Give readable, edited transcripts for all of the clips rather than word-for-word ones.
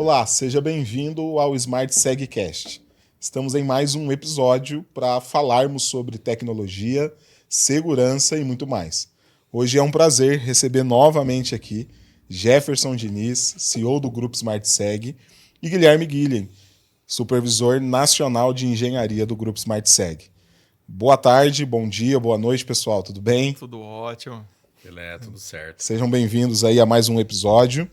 Olá, seja bem-vindo ao Smart SegCast. Estamos em mais um episódio para falarmos sobre tecnologia, segurança e muito mais. Hoje é um prazer receber novamente aqui Jefferson Diniz, CEO do Grupo Smart Seg, e Guilherme Guilhem, supervisor nacional de engenharia do Grupo Smart Seg. Boa tarde, bom dia, boa noite, pessoal, tudo bem? Tudo ótimo. Beleza, tudo certo. Sejam bem-vindos aí a mais um episódio.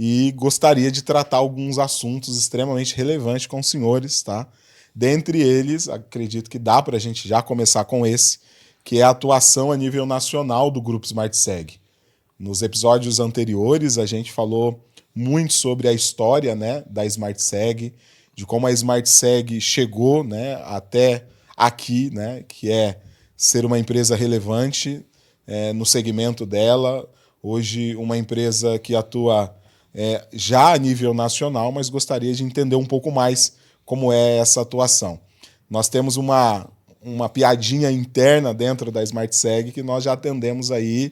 E gostaria de tratar alguns assuntos extremamente relevantes com os senhores, tá? Dentre eles, acredito que dá para a gente já começar com esse, que é a atuação a nível nacional do Grupo Smart Seg. Nos episódios anteriores, a gente falou muito sobre a história, né, da Smart Seg, de como a Smart Seg chegou, né, até aqui, né, que é ser uma empresa relevante no segmento dela. Hoje, uma empresa que atua já a nível nacional, mas gostaria de entender um pouco mais como é essa atuação. Nós temos uma piadinha interna dentro da Smart Seg que nós já atendemos aí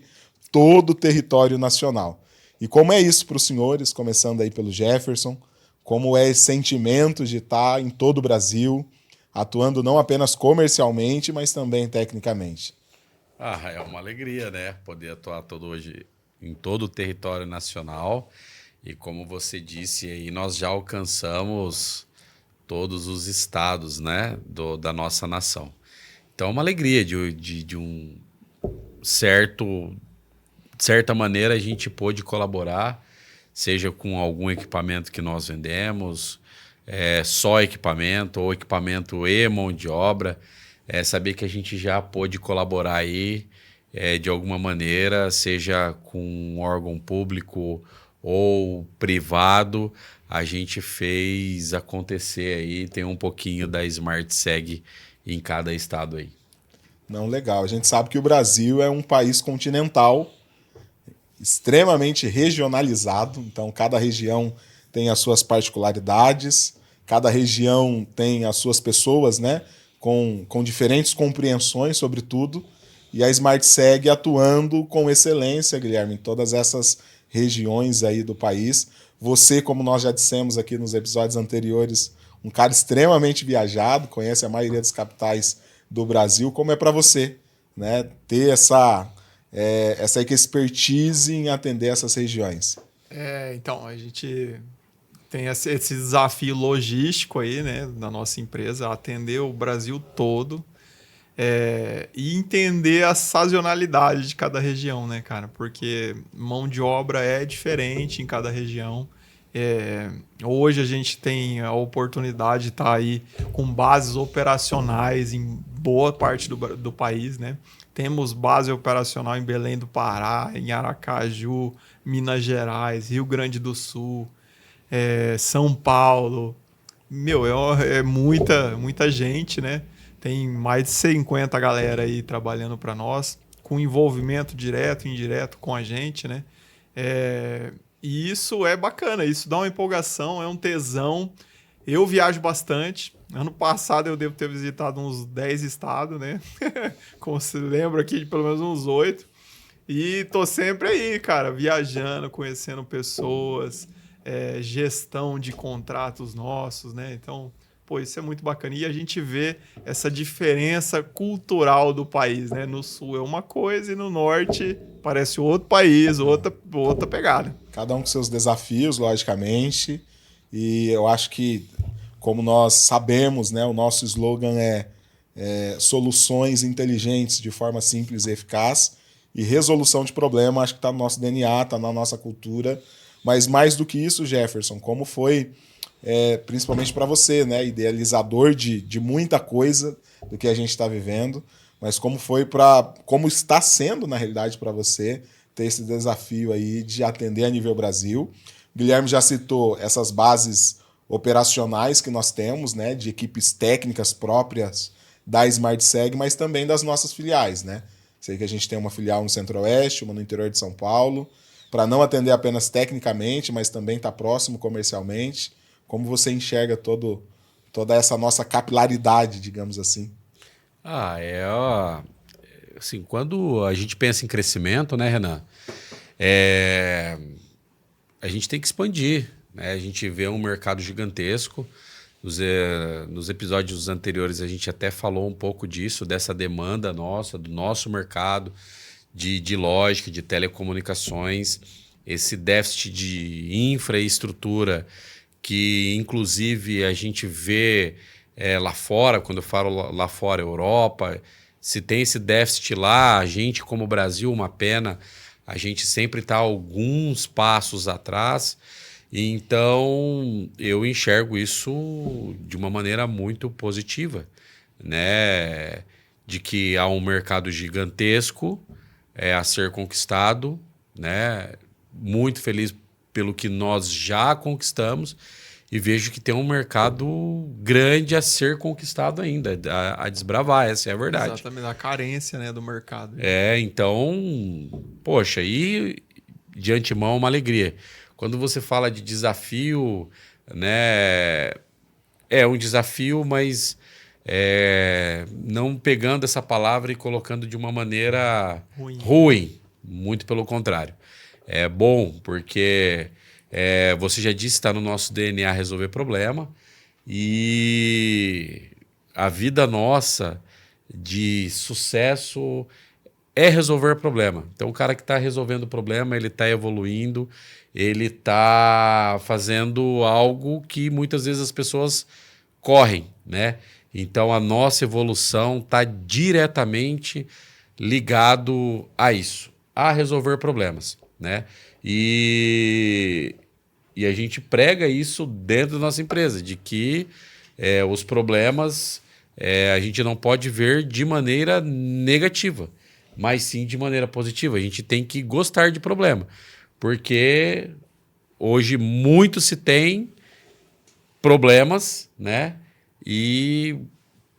todo o território nacional. E como é isso para os senhores, começando aí pelo Jefferson, como é esse sentimento de estar em todo o Brasil, atuando não apenas comercialmente, mas também tecnicamente? É uma alegria, né? Poder atuar hoje em todo o território nacional. E como você disse aí, nós já alcançamos todos os estados, né, da nossa nação. Então é uma alegria de certa maneira a gente pôde colaborar, seja com algum equipamento que nós vendemos, só equipamento ou equipamento e mão de obra. Saber que a gente já pôde colaborar aí de alguma maneira, seja com um órgão público ou privado, a gente fez acontecer aí, tem um pouquinho da Smart Seg em cada estado aí. Não, legal. A gente sabe que o Brasil é um país continental, extremamente regionalizado, então cada região tem as suas particularidades, cada região tem as suas pessoas, né, com diferentes compreensões sobre tudo, e a Smart Seg atuando com excelência, Guilherme, em todas essas regiões aí do país. Você, como nós já dissemos aqui nos episódios anteriores, um cara extremamente viajado, conhece a maioria das capitais do Brasil. Como é para você, né, ter essa expertise em atender essas regiões? Então, a gente tem esse desafio logístico aí, né, da nossa empresa, atender o Brasil todo e entender a sazonalidade de cada região, né, cara? Porque mão de obra é diferente em cada região. Hoje a gente tem a oportunidade de estar aí com bases operacionais em boa parte do país, né? Temos base operacional em Belém do Pará, em Aracaju, Minas Gerais, Rio Grande do Sul, São Paulo. É muita gente, né? Tem mais de 50 galera aí trabalhando para nós, com envolvimento direto e indireto com a gente, né? E isso é bacana, isso dá uma empolgação, é um tesão. Eu viajo bastante. Ano passado eu devo ter visitado uns 10 estados, né? Como se lembra aqui, de pelo menos uns 8. E tô sempre aí, cara, viajando, conhecendo pessoas, gestão de contratos nossos, né? Então, pô, isso é muito bacana. E a gente vê essa diferença cultural do país, né? No sul é uma coisa e no norte parece outro país, outra pegada. Cada um com seus desafios, logicamente, e eu acho que, como nós sabemos, né, o nosso slogan é soluções inteligentes de forma simples e eficaz, e resolução de problema, acho que está no nosso DNA, está na nossa cultura. Mas mais do que isso, Jefferson, como foi, principalmente para você, né, idealizador de muita coisa do que a gente está vivendo, mas como está sendo, na realidade, para você ter esse desafio aí de atender a nível Brasil. Guilherme já citou essas bases operacionais que nós temos, né, de equipes técnicas próprias da Smart Seg, mas também das nossas filiais, né? Sei que a gente tem uma filial no Centro-Oeste, uma no interior de São Paulo, para não atender apenas tecnicamente, mas também estar próximo comercialmente. Como você enxerga toda essa nossa capilaridade, digamos assim? Assim, quando a gente pensa em crescimento, né, Renan? A gente tem que expandir, né? A gente vê um mercado gigantesco. Nos episódios anteriores a gente até falou um pouco disso, dessa demanda nossa, do nosso mercado de lógica, de telecomunicações, esse déficit de infraestrutura que inclusive a gente vê lá fora, quando eu falo lá fora, Europa, se tem esse déficit lá, a gente como Brasil, uma pena, a gente sempre está alguns passos atrás. Então, eu enxergo isso de uma maneira muito positiva, né? De que há um mercado gigantesco a ser conquistado, né? Muito feliz pelo que nós já conquistamos e vejo que tem um mercado grande a ser conquistado ainda, a desbravar, essa é a verdade. Exatamente, a carência, né, do mercado. Então, poxa, e de antemão uma alegria. Quando você fala de desafio, né, é um desafio, mas não pegando essa palavra e colocando de uma maneira ruim. Muito pelo contrário. É bom, porque você já disse, está no nosso DNA resolver problema, e a vida nossa de sucesso é resolver problema. Então, o cara que está resolvendo o problema, ele está evoluindo, ele está fazendo algo que muitas vezes as pessoas correm, né? Então, a nossa evolução está diretamente ligado a isso, a resolver problemas, né? E a gente prega isso dentro da nossa empresa, de que os problemas a gente não pode ver de maneira negativa, mas sim de maneira positiva. A gente tem que gostar de problema, porque hoje muito se tem problemas, né? E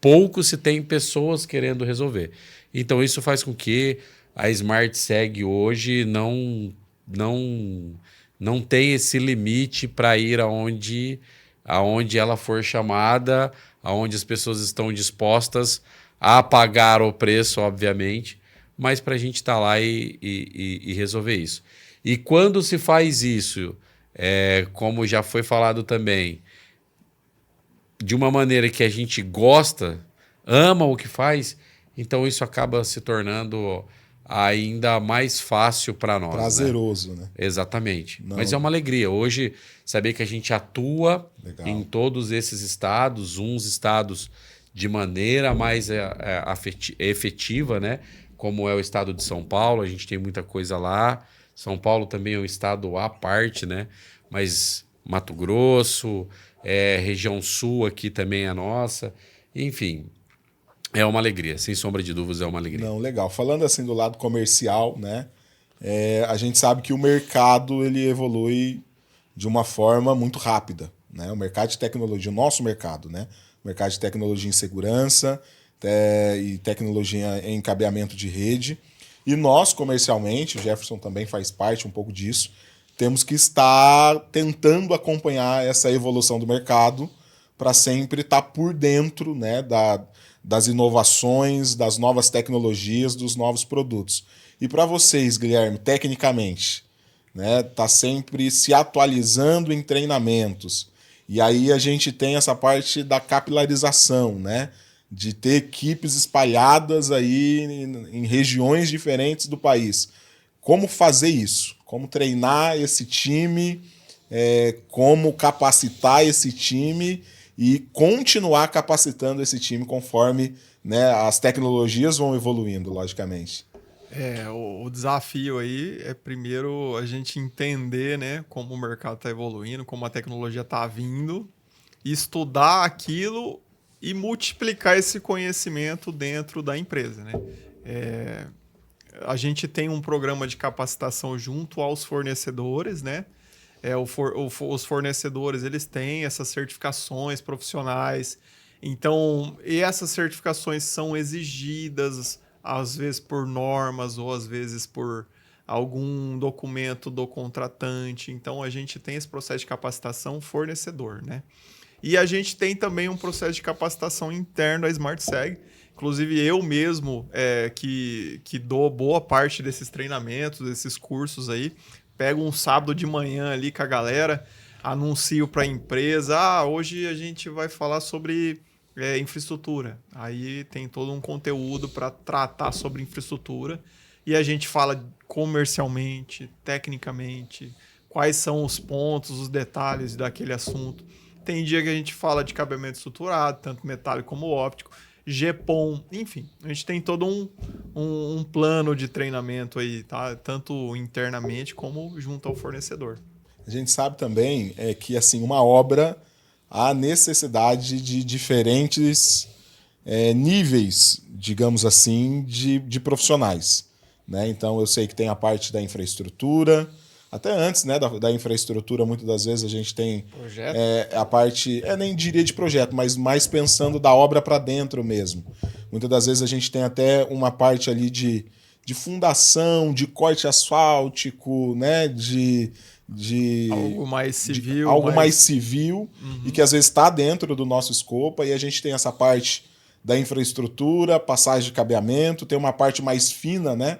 pouco se tem pessoas querendo resolver. Então isso faz com que a Smart Seg hoje não tem esse limite para ir aonde ela for chamada, aonde as pessoas estão dispostas a pagar o preço, obviamente, mas para a gente estar lá e resolver isso. E quando se faz isso, como já foi falado também, de uma maneira que a gente gosta, ama o que faz, então isso acaba se tornando ainda mais fácil para nós. Prazeroso, né? Exatamente. Não. Mas é uma alegria. Hoje, saber que a gente atua em todos esses estados, uns estados de maneira mais efetiva, né? Como é o estado de São Paulo, a gente tem muita coisa lá. São Paulo também é um estado à parte, né? Mas Mato Grosso, região sul aqui também é nossa. Enfim, é uma alegria, sem sombra de dúvidas, é uma alegria. Não, legal. Falando assim do lado comercial, né? A gente sabe que o mercado ele evolui de uma forma muito rápida, né? O mercado de tecnologia, o nosso mercado, né? O mercado de tecnologia em segurança e tecnologia em cabeamento de rede. E nós, comercialmente, o Jefferson também faz parte um pouco disso, temos que estar tentando acompanhar essa evolução do mercado para sempre estar por dentro, né, das inovações, das novas tecnologias, dos novos produtos. E para vocês, Guilherme, tecnicamente, né, tá sempre se atualizando em treinamentos. E aí a gente tem essa parte da capilarização, né, de ter equipes espalhadas aí em regiões diferentes do país. Como fazer isso? Como treinar esse time? Como capacitar esse time e continuar capacitando esse time conforme, né, as tecnologias vão evoluindo, logicamente. O desafio aí é primeiro a gente entender, né, como o mercado está evoluindo, como a tecnologia está vindo, estudar aquilo e multiplicar esse conhecimento dentro da empresa, né? A gente tem um programa de capacitação junto aos fornecedores, né? Os fornecedores, eles têm essas certificações profissionais. Então, e essas certificações são exigidas, às vezes por normas ou às vezes por algum documento do contratante. Então, a gente tem esse processo de capacitação fornecedor, né? E a gente tem também um processo de capacitação interno da Smart Seg. Inclusive, eu mesmo, que dou boa parte desses treinamentos, desses cursos aí, pego um sábado de manhã ali com a galera, anuncio para a empresa, hoje a gente vai falar sobre infraestrutura. Aí tem todo um conteúdo para tratar sobre infraestrutura e a gente fala comercialmente, tecnicamente, quais são os pontos, os detalhes daquele assunto. Tem dia que a gente fala de cabeamento estruturado, tanto metálico como óptico, GPON, enfim, a gente tem todo um plano de treinamento aí, tá? Tanto internamente como junto ao fornecedor. A gente sabe também que assim, uma obra há necessidade de diferentes níveis, digamos assim, de profissionais. Né? Então eu sei que tem a parte da infraestrutura, até antes, né, da infraestrutura, muitas das vezes a gente tem a parte, nem diria de projeto, mas mais pensando da obra para dentro mesmo. Muitas das vezes a gente tem até uma parte ali de fundação, de corte asfáltico, né, de algo mais civil. Algo mais civil, e que às vezes está dentro do nosso escopo, e a gente tem essa parte da infraestrutura, passagem de cabeamento, tem uma parte mais fina, né?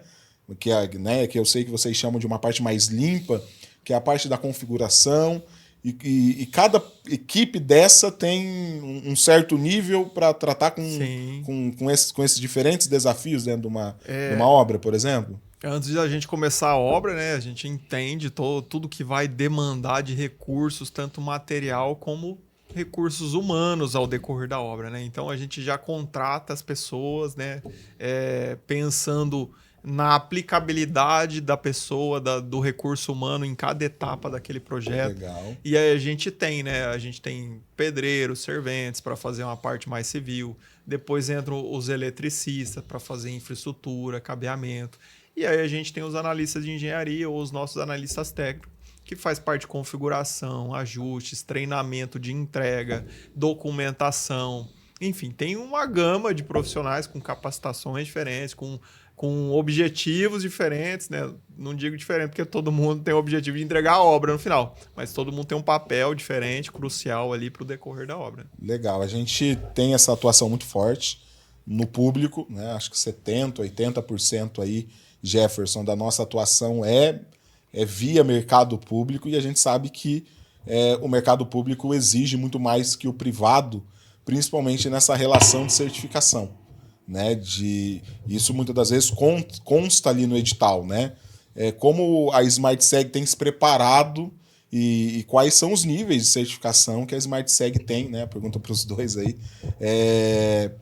Que eu sei que vocês chamam de uma parte mais limpa, que é a parte da configuração, e cada equipe dessa tem um certo nível para tratar com esses diferentes desafios dentro de uma obra, por exemplo. Antes da gente começar a obra, né, a gente entende tudo que vai demandar de recursos, tanto material como recursos humanos ao decorrer da obra, né? Então a gente já contrata as pessoas, né, pensando na aplicabilidade da pessoa, do recurso humano em cada etapa daquele projeto. Legal. E aí a gente tem, né? A gente tem pedreiros, serventes para fazer uma parte mais civil. Depois entram os eletricistas para fazer infraestrutura, cabeamento. E aí a gente tem os analistas de engenharia ou os nossos analistas técnicos, que faz parte de configuração, ajustes, treinamento de entrega, documentação. Enfim, tem uma gama de profissionais com capacitações diferentes, com objetivos diferentes, né? Não digo diferente porque todo mundo tem o objetivo de entregar a obra no final, mas todo mundo tem um papel diferente, crucial ali para o decorrer da obra. Legal, a gente tem essa atuação muito forte no público, né? Acho que 70%, 80% aí, Jefferson, da nossa atuação é via mercado público, e a gente sabe que o mercado público exige muito mais que o privado, principalmente nessa relação de certificação. Né, isso muitas das vezes consta ali no edital, né? Como a SmartSeg tem se preparado e quais são os níveis de certificação que a SmartSeg tem, né? Pergunta para os dois aí,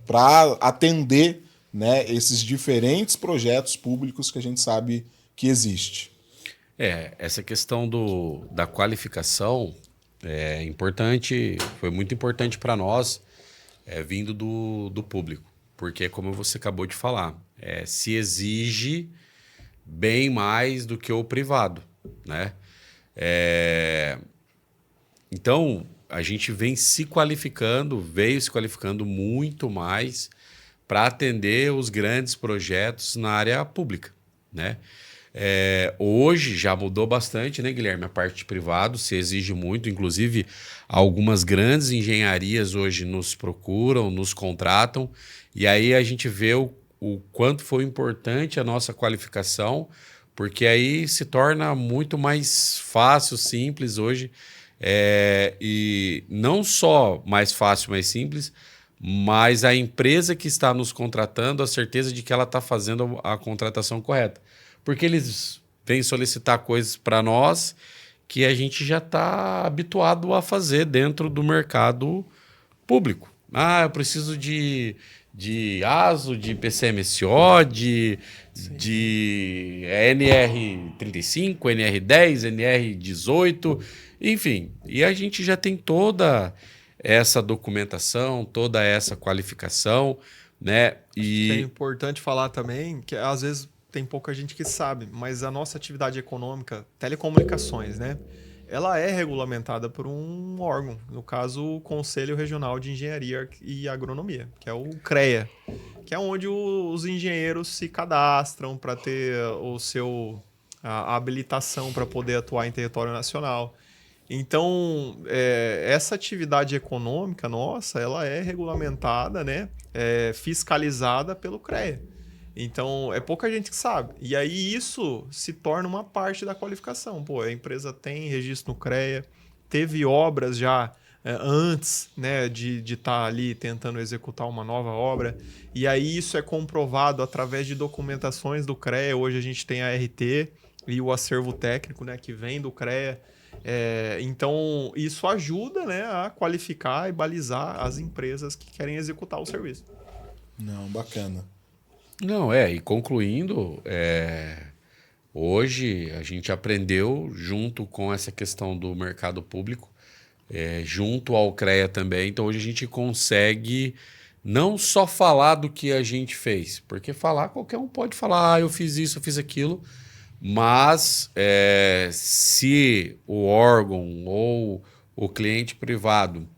para atender, né, esses diferentes projetos públicos que a gente sabe que existe. Essa questão da qualificação é importante, foi muito importante para nós, vindo do público. Porque, como você acabou de falar, se exige bem mais do que o privado, né? Então, a gente veio se qualificando muito mais para atender os grandes projetos na área pública, né? Hoje já mudou bastante, né, Guilherme? A parte de privado se exige muito, inclusive algumas grandes engenharias hoje nos procuram, nos contratam, e aí a gente vê o quanto foi importante a nossa qualificação, porque aí se torna muito mais fácil, simples hoje, e não só mais fácil, mais simples, mas a empresa que está nos contratando, a certeza de que ela está fazendo a contratação correta. Porque eles vêm solicitar coisas para nós que a gente já está habituado a fazer dentro do mercado público. Eu preciso de ASO, de PCMSO, de NR35, NR10, NR18, enfim. E a gente já tem toda essa documentação, toda essa qualificação, né? E é importante falar também que às vezes tem pouca gente que sabe, mas a nossa atividade econômica, telecomunicações, né? Ela é regulamentada por um órgão, no caso o Conselho Regional de Engenharia e Agronomia, que é o CREA, que é onde os engenheiros se cadastram para ter a habilitação para poder atuar em território nacional. Então, essa atividade econômica nossa, ela é regulamentada, né? Fiscalizada pelo CREA. Então, é pouca gente que sabe. E aí isso se torna uma parte da qualificação. Pô, a empresa tem registro no CREA, teve obras já antes, né, de estar ali tentando executar uma nova obra. E aí isso é comprovado através de documentações do CREA. Hoje a gente tem a RT e o acervo técnico, né, que vem do CREA. Então, isso ajuda, né, a qualificar e balizar as empresas que querem executar o serviço. Não, bacana. Não, e concluindo, hoje a gente aprendeu, junto com essa questão do mercado público, junto ao CREA também, então hoje a gente consegue não só falar do que a gente fez, porque falar, qualquer um pode falar, eu fiz isso, eu fiz aquilo, mas se o órgão ou o cliente privado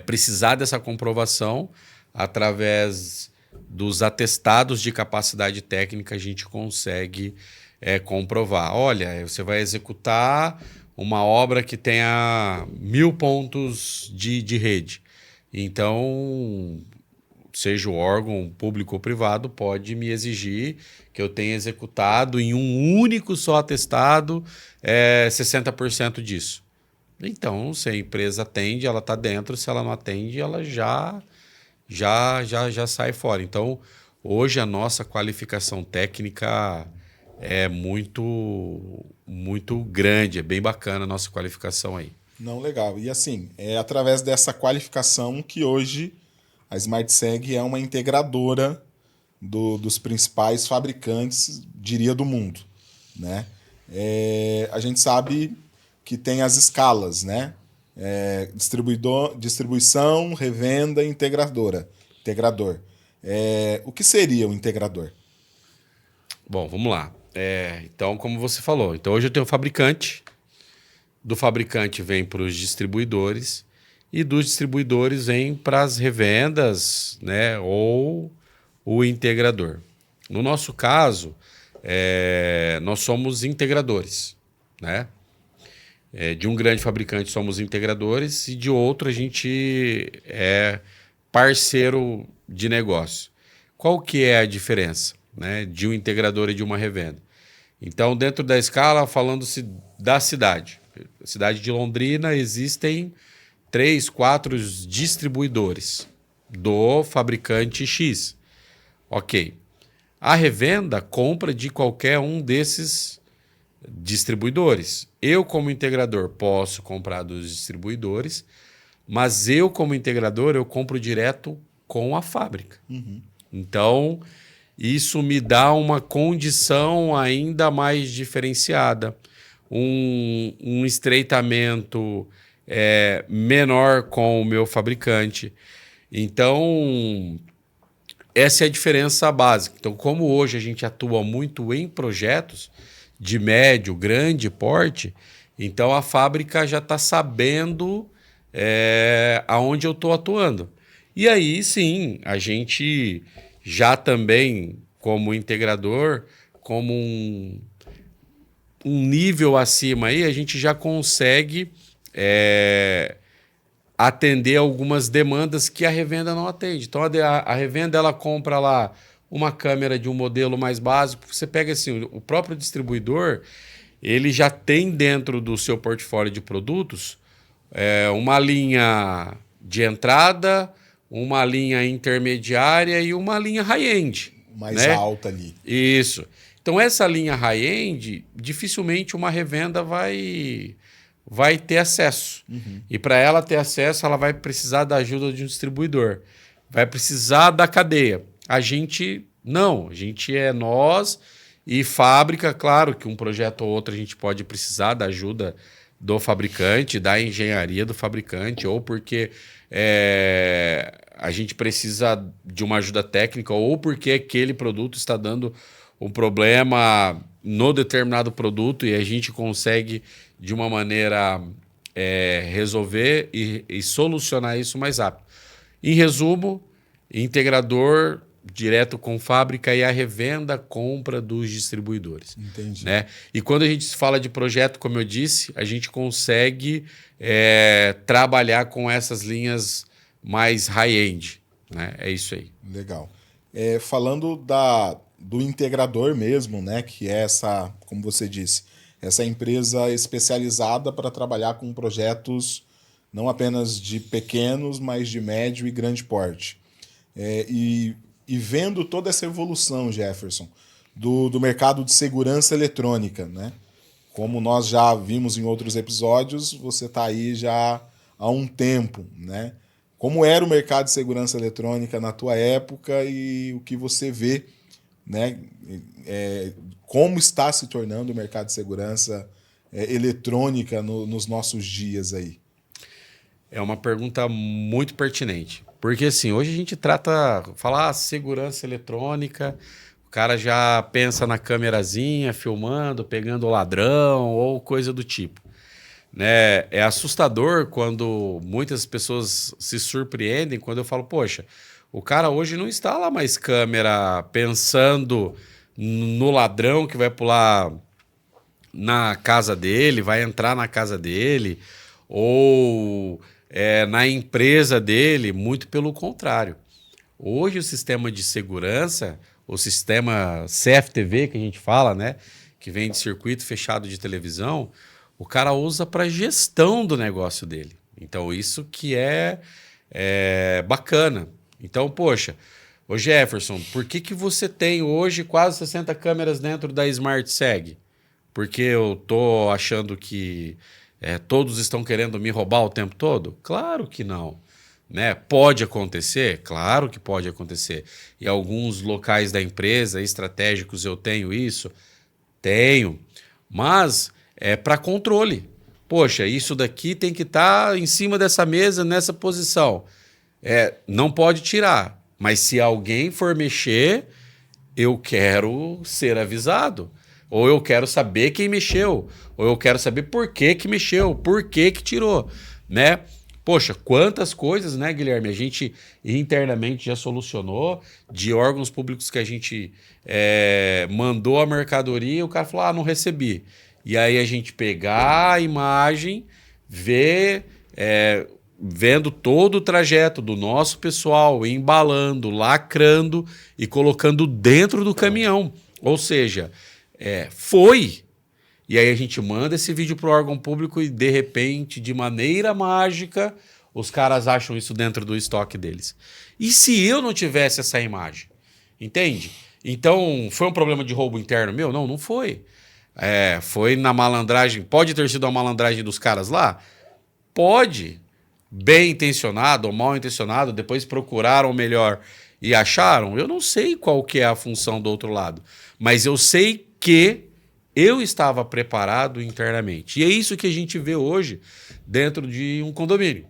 precisar dessa comprovação, através dos atestados de capacidade técnica, a gente consegue comprovar. Olha, você vai executar uma obra que tenha 1000 pontos de rede. Então, seja o órgão público ou privado, pode me exigir que eu tenha executado em um único só atestado 60% disso. Então, se a empresa atende, ela está dentro. Se ela não atende, ela já sai fora. Então, hoje a nossa qualificação técnica é muito, muito grande. É bem bacana a nossa qualificação aí. Não, legal. E assim, é através dessa qualificação que hoje a SmartSeg é uma integradora dos principais fabricantes, diria, do mundo, né? A gente sabe que tem as escalas, né? Distribuição, revenda, integrador. O que seria o integrador? Bom, vamos lá. Então, como você falou, então hoje eu tenho o fabricante, do fabricante vem para os distribuidores e dos distribuidores vem para as revendas, né, ou o integrador. No nosso caso, nós somos integradores, né? De um grande fabricante somos integradores e de outro a gente é parceiro de negócio. Qual que é a diferença, né, de um integrador e de uma revenda? Então, dentro da escala, falando-se da cidade. Na cidade de Londrina existem 3, 4 distribuidores do fabricante X. Ok. A revenda compra de qualquer um desses distribuidores. Eu, como integrador, posso comprar dos distribuidores, mas eu, como integrador, eu compro direto com a fábrica. Uhum. Então, isso me dá uma condição ainda mais diferenciada, um estreitamento menor com o meu fabricante. Então, essa é a diferença básica. Então, como hoje a gente atua muito em projetos de médio, grande porte, então a fábrica já está sabendo aonde eu estou atuando. E aí, sim, a gente já também, como integrador, como um nível acima aí, a gente já consegue atender algumas demandas que a revenda não atende. Então, a revenda ela compra lá uma câmera de um modelo mais básico. Você pega assim, o próprio distribuidor, ele já tem dentro do seu portfólio de produtos uma linha de entrada, uma linha intermediária e uma linha high-end. Mais, né? Alta ali. Isso. Então, essa linha high-end, dificilmente uma revenda vai ter acesso. Uhum. E para ela ter acesso, ela vai precisar da ajuda de um distribuidor. Vai precisar da cadeia. A gente não. A gente é nós e fábrica. Claro que um projeto ou outro a gente pode precisar da ajuda do fabricante, da engenharia do fabricante, ou porque a gente precisa de uma ajuda técnica, ou porque aquele produto está dando um problema no determinado produto e a gente consegue, de uma maneira, resolver e solucionar isso mais rápido. Em resumo, integrador direto com fábrica e a revenda compra dos distribuidores. Entendi. Né? E quando a gente fala de projeto, como eu disse, a gente consegue trabalhar com essas linhas mais high-end. Né? É isso aí. Legal. Falando do integrador mesmo, né, que é essa, como você disse, essa empresa especializada para trabalhar com projetos não apenas de pequenos, mas de médio e grande porte. E vendo toda essa evolução, Jefferson, do mercado de segurança eletrônica, né? Como nós já vimos em outros episódios, você está aí já há um tempo, né? Como era o mercado de segurança eletrônica na tua época e o que você vê, né? Como está se tornando o mercado de segurança eletrônica nos nossos dias aí? É uma pergunta muito pertinente. Porque assim, hoje a gente falar segurança eletrônica, o cara já pensa na câmerazinha, filmando, pegando o ladrão ou coisa do tipo. Né? É assustador quando muitas pessoas se surpreendem quando eu falo, poxa, o cara hoje não instala mais câmera pensando no ladrão que vai pular na casa dele, vai entrar na casa dele, ou na empresa dele, muito pelo contrário. Hoje o sistema de segurança, o sistema CFTV que a gente fala, né, que vem de circuito fechado de televisão, o cara usa para gestão do negócio dele. Então isso que é bacana. Então, poxa, ô Jefferson, por que você tem hoje quase 60 câmeras dentro da SmartSeg? Porque eu tô achando que todos estão querendo me roubar o tempo todo? Claro que não. Né? Pode acontecer? Claro que pode acontecer. E alguns locais da empresa estratégicos eu tenho isso? Tenho. Mas é para controle. Poxa, isso daqui tem que estar em cima dessa mesa, nessa posição. Não pode tirar. Mas se alguém for mexer, eu quero ser avisado. Ou eu quero saber quem mexeu. Ou eu quero saber por que mexeu, por que tirou, né? Poxa, quantas coisas, né, Guilherme? A gente internamente já solucionou de órgãos públicos que a gente mandou a mercadoria e o cara falou, não recebi. E aí a gente pegar a imagem, ver, vendo todo o trajeto do nosso pessoal, embalando, lacrando e colocando dentro do caminhão. Ou seja, foi. E aí a gente manda esse vídeo para o órgão público e, de repente, de maneira mágica, os caras acham isso dentro do estoque deles. E se eu não tivesse essa imagem? Entende? Então, foi um problema de roubo interno meu? Não, não foi. Foi na malandragem. Pode ter sido a malandragem dos caras lá? Pode. Bem intencionado ou mal intencionado, depois procuraram melhor e acharam? Eu não sei qual que é a função do outro lado. Mas eu sei que eu estava preparado internamente. E é isso que a gente vê hoje dentro de um condomínio.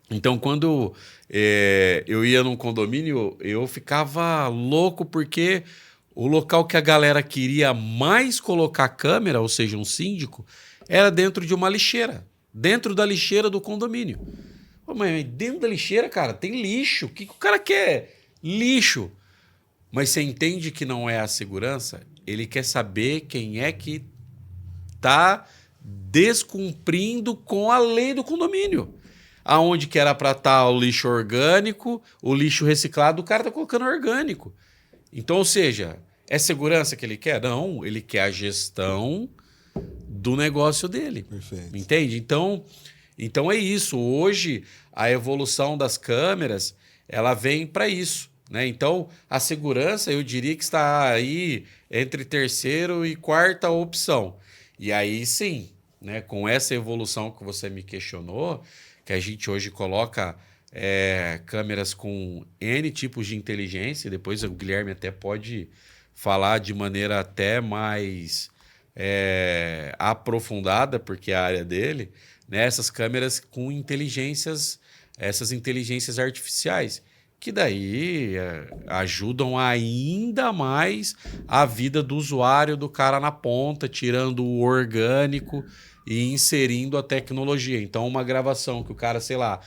Então, quando eu ia num condomínio, eu ficava louco porque o local que a galera queria mais colocar câmera, ou seja, um síndico, era dentro de uma lixeira. Dentro da lixeira do condomínio. Mas dentro da lixeira, cara, tem lixo. O que o cara quer? Lixo. Mas você entende que não é a segurança? Ele quer saber quem é que está descumprindo com a lei do condomínio. Aonde que era para estar o lixo orgânico, o lixo reciclado, o cara está colocando orgânico. Então, ou seja, é segurança que ele quer? Não, ele quer a gestão do negócio dele. Perfeito. Entende? Então é isso. Hoje, a evolução das câmeras, ela vem para isso. Né? Então, a segurança, eu diria que está aí entre terceira e quarta opção. E aí, sim, né? Com essa evolução que você me questionou, que a gente hoje coloca câmeras com N tipos de inteligência, depois o Guilherme até pode falar de maneira até mais aprofundada, porque é a área dele, né? Essas câmeras com essas inteligências artificiais, que daí ajudam ainda mais a vida do usuário, do cara na ponta, tirando o orgânico e inserindo a tecnologia. Então, uma gravação que o cara, sei lá,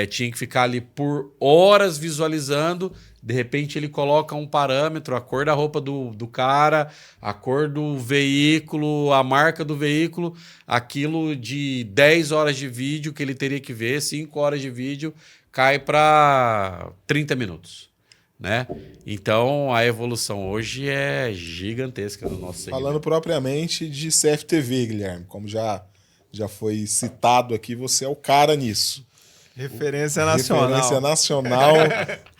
tinha que ficar ali por horas visualizando, de repente ele coloca um parâmetro, a cor da roupa do cara, a cor do veículo, a marca do veículo, aquilo de 10 horas de vídeo que ele teria que ver, 5 horas de vídeo, cai para 30 minutos. né? Então, a evolução hoje é gigantesca no nosso segmento. Falando propriamente de CFTV, Guilherme, como já foi citado aqui, você é o cara nisso. Referência nacional. Referência nacional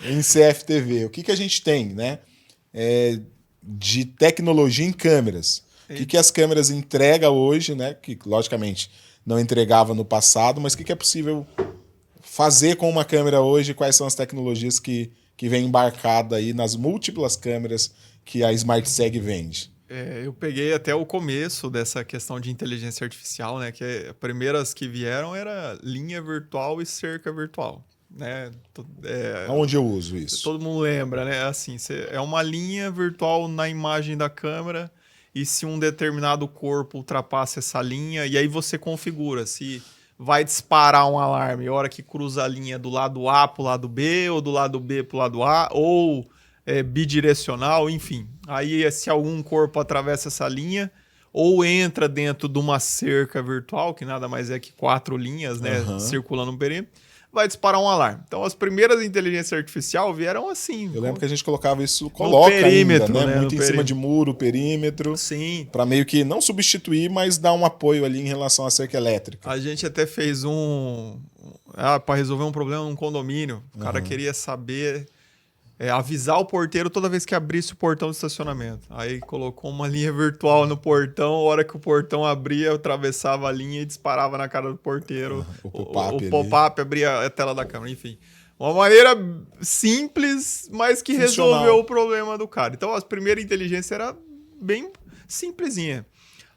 em CFTV. O que a gente tem, né? De tecnologia em câmeras. O que as câmeras entregam hoje, né? Que, logicamente, não entregava no passado, mas o que é possível fazer com uma câmera hoje? Quais são as tecnologias que vem embarcada aí nas múltiplas câmeras que a SmartSeg vende? Eu peguei até o começo dessa questão de inteligência artificial, né? Que as primeiras que vieram era linha virtual e cerca virtual, né? Aonde eu uso isso? Todo mundo lembra, né? Assim, é uma linha virtual na imagem da câmera e se um determinado corpo ultrapassa essa linha, e aí você configura se vai disparar um alarme a hora que cruza a linha do lado A para o lado B, ou do lado B para o lado A, ou bidirecional, enfim. Aí, se algum corpo atravessa essa linha, ou entra dentro de uma cerca virtual, que nada mais é que 4 linhas, né, circulando no perímetro, vai disparar um alarme. Então, as primeiras inteligências artificiais vieram assim. Eu lembro que a gente colocava isso, coloca perímetro, ainda, né? Muito em cima de muro, perímetro. Sim. Para meio que não substituir, mas dar um apoio ali em relação à cerca elétrica. A gente até fez para resolver um problema num condomínio. O cara queria saber... avisar o porteiro toda vez que abrisse o portão do estacionamento. Aí colocou uma linha virtual no portão, a hora que o portão abria, eu atravessava a linha e disparava na cara do porteiro. O pop-up abria a tela da câmera, enfim. Uma maneira simples, mas que resolveu o problema do cara. Então, a primeira inteligência era bem simplesinha.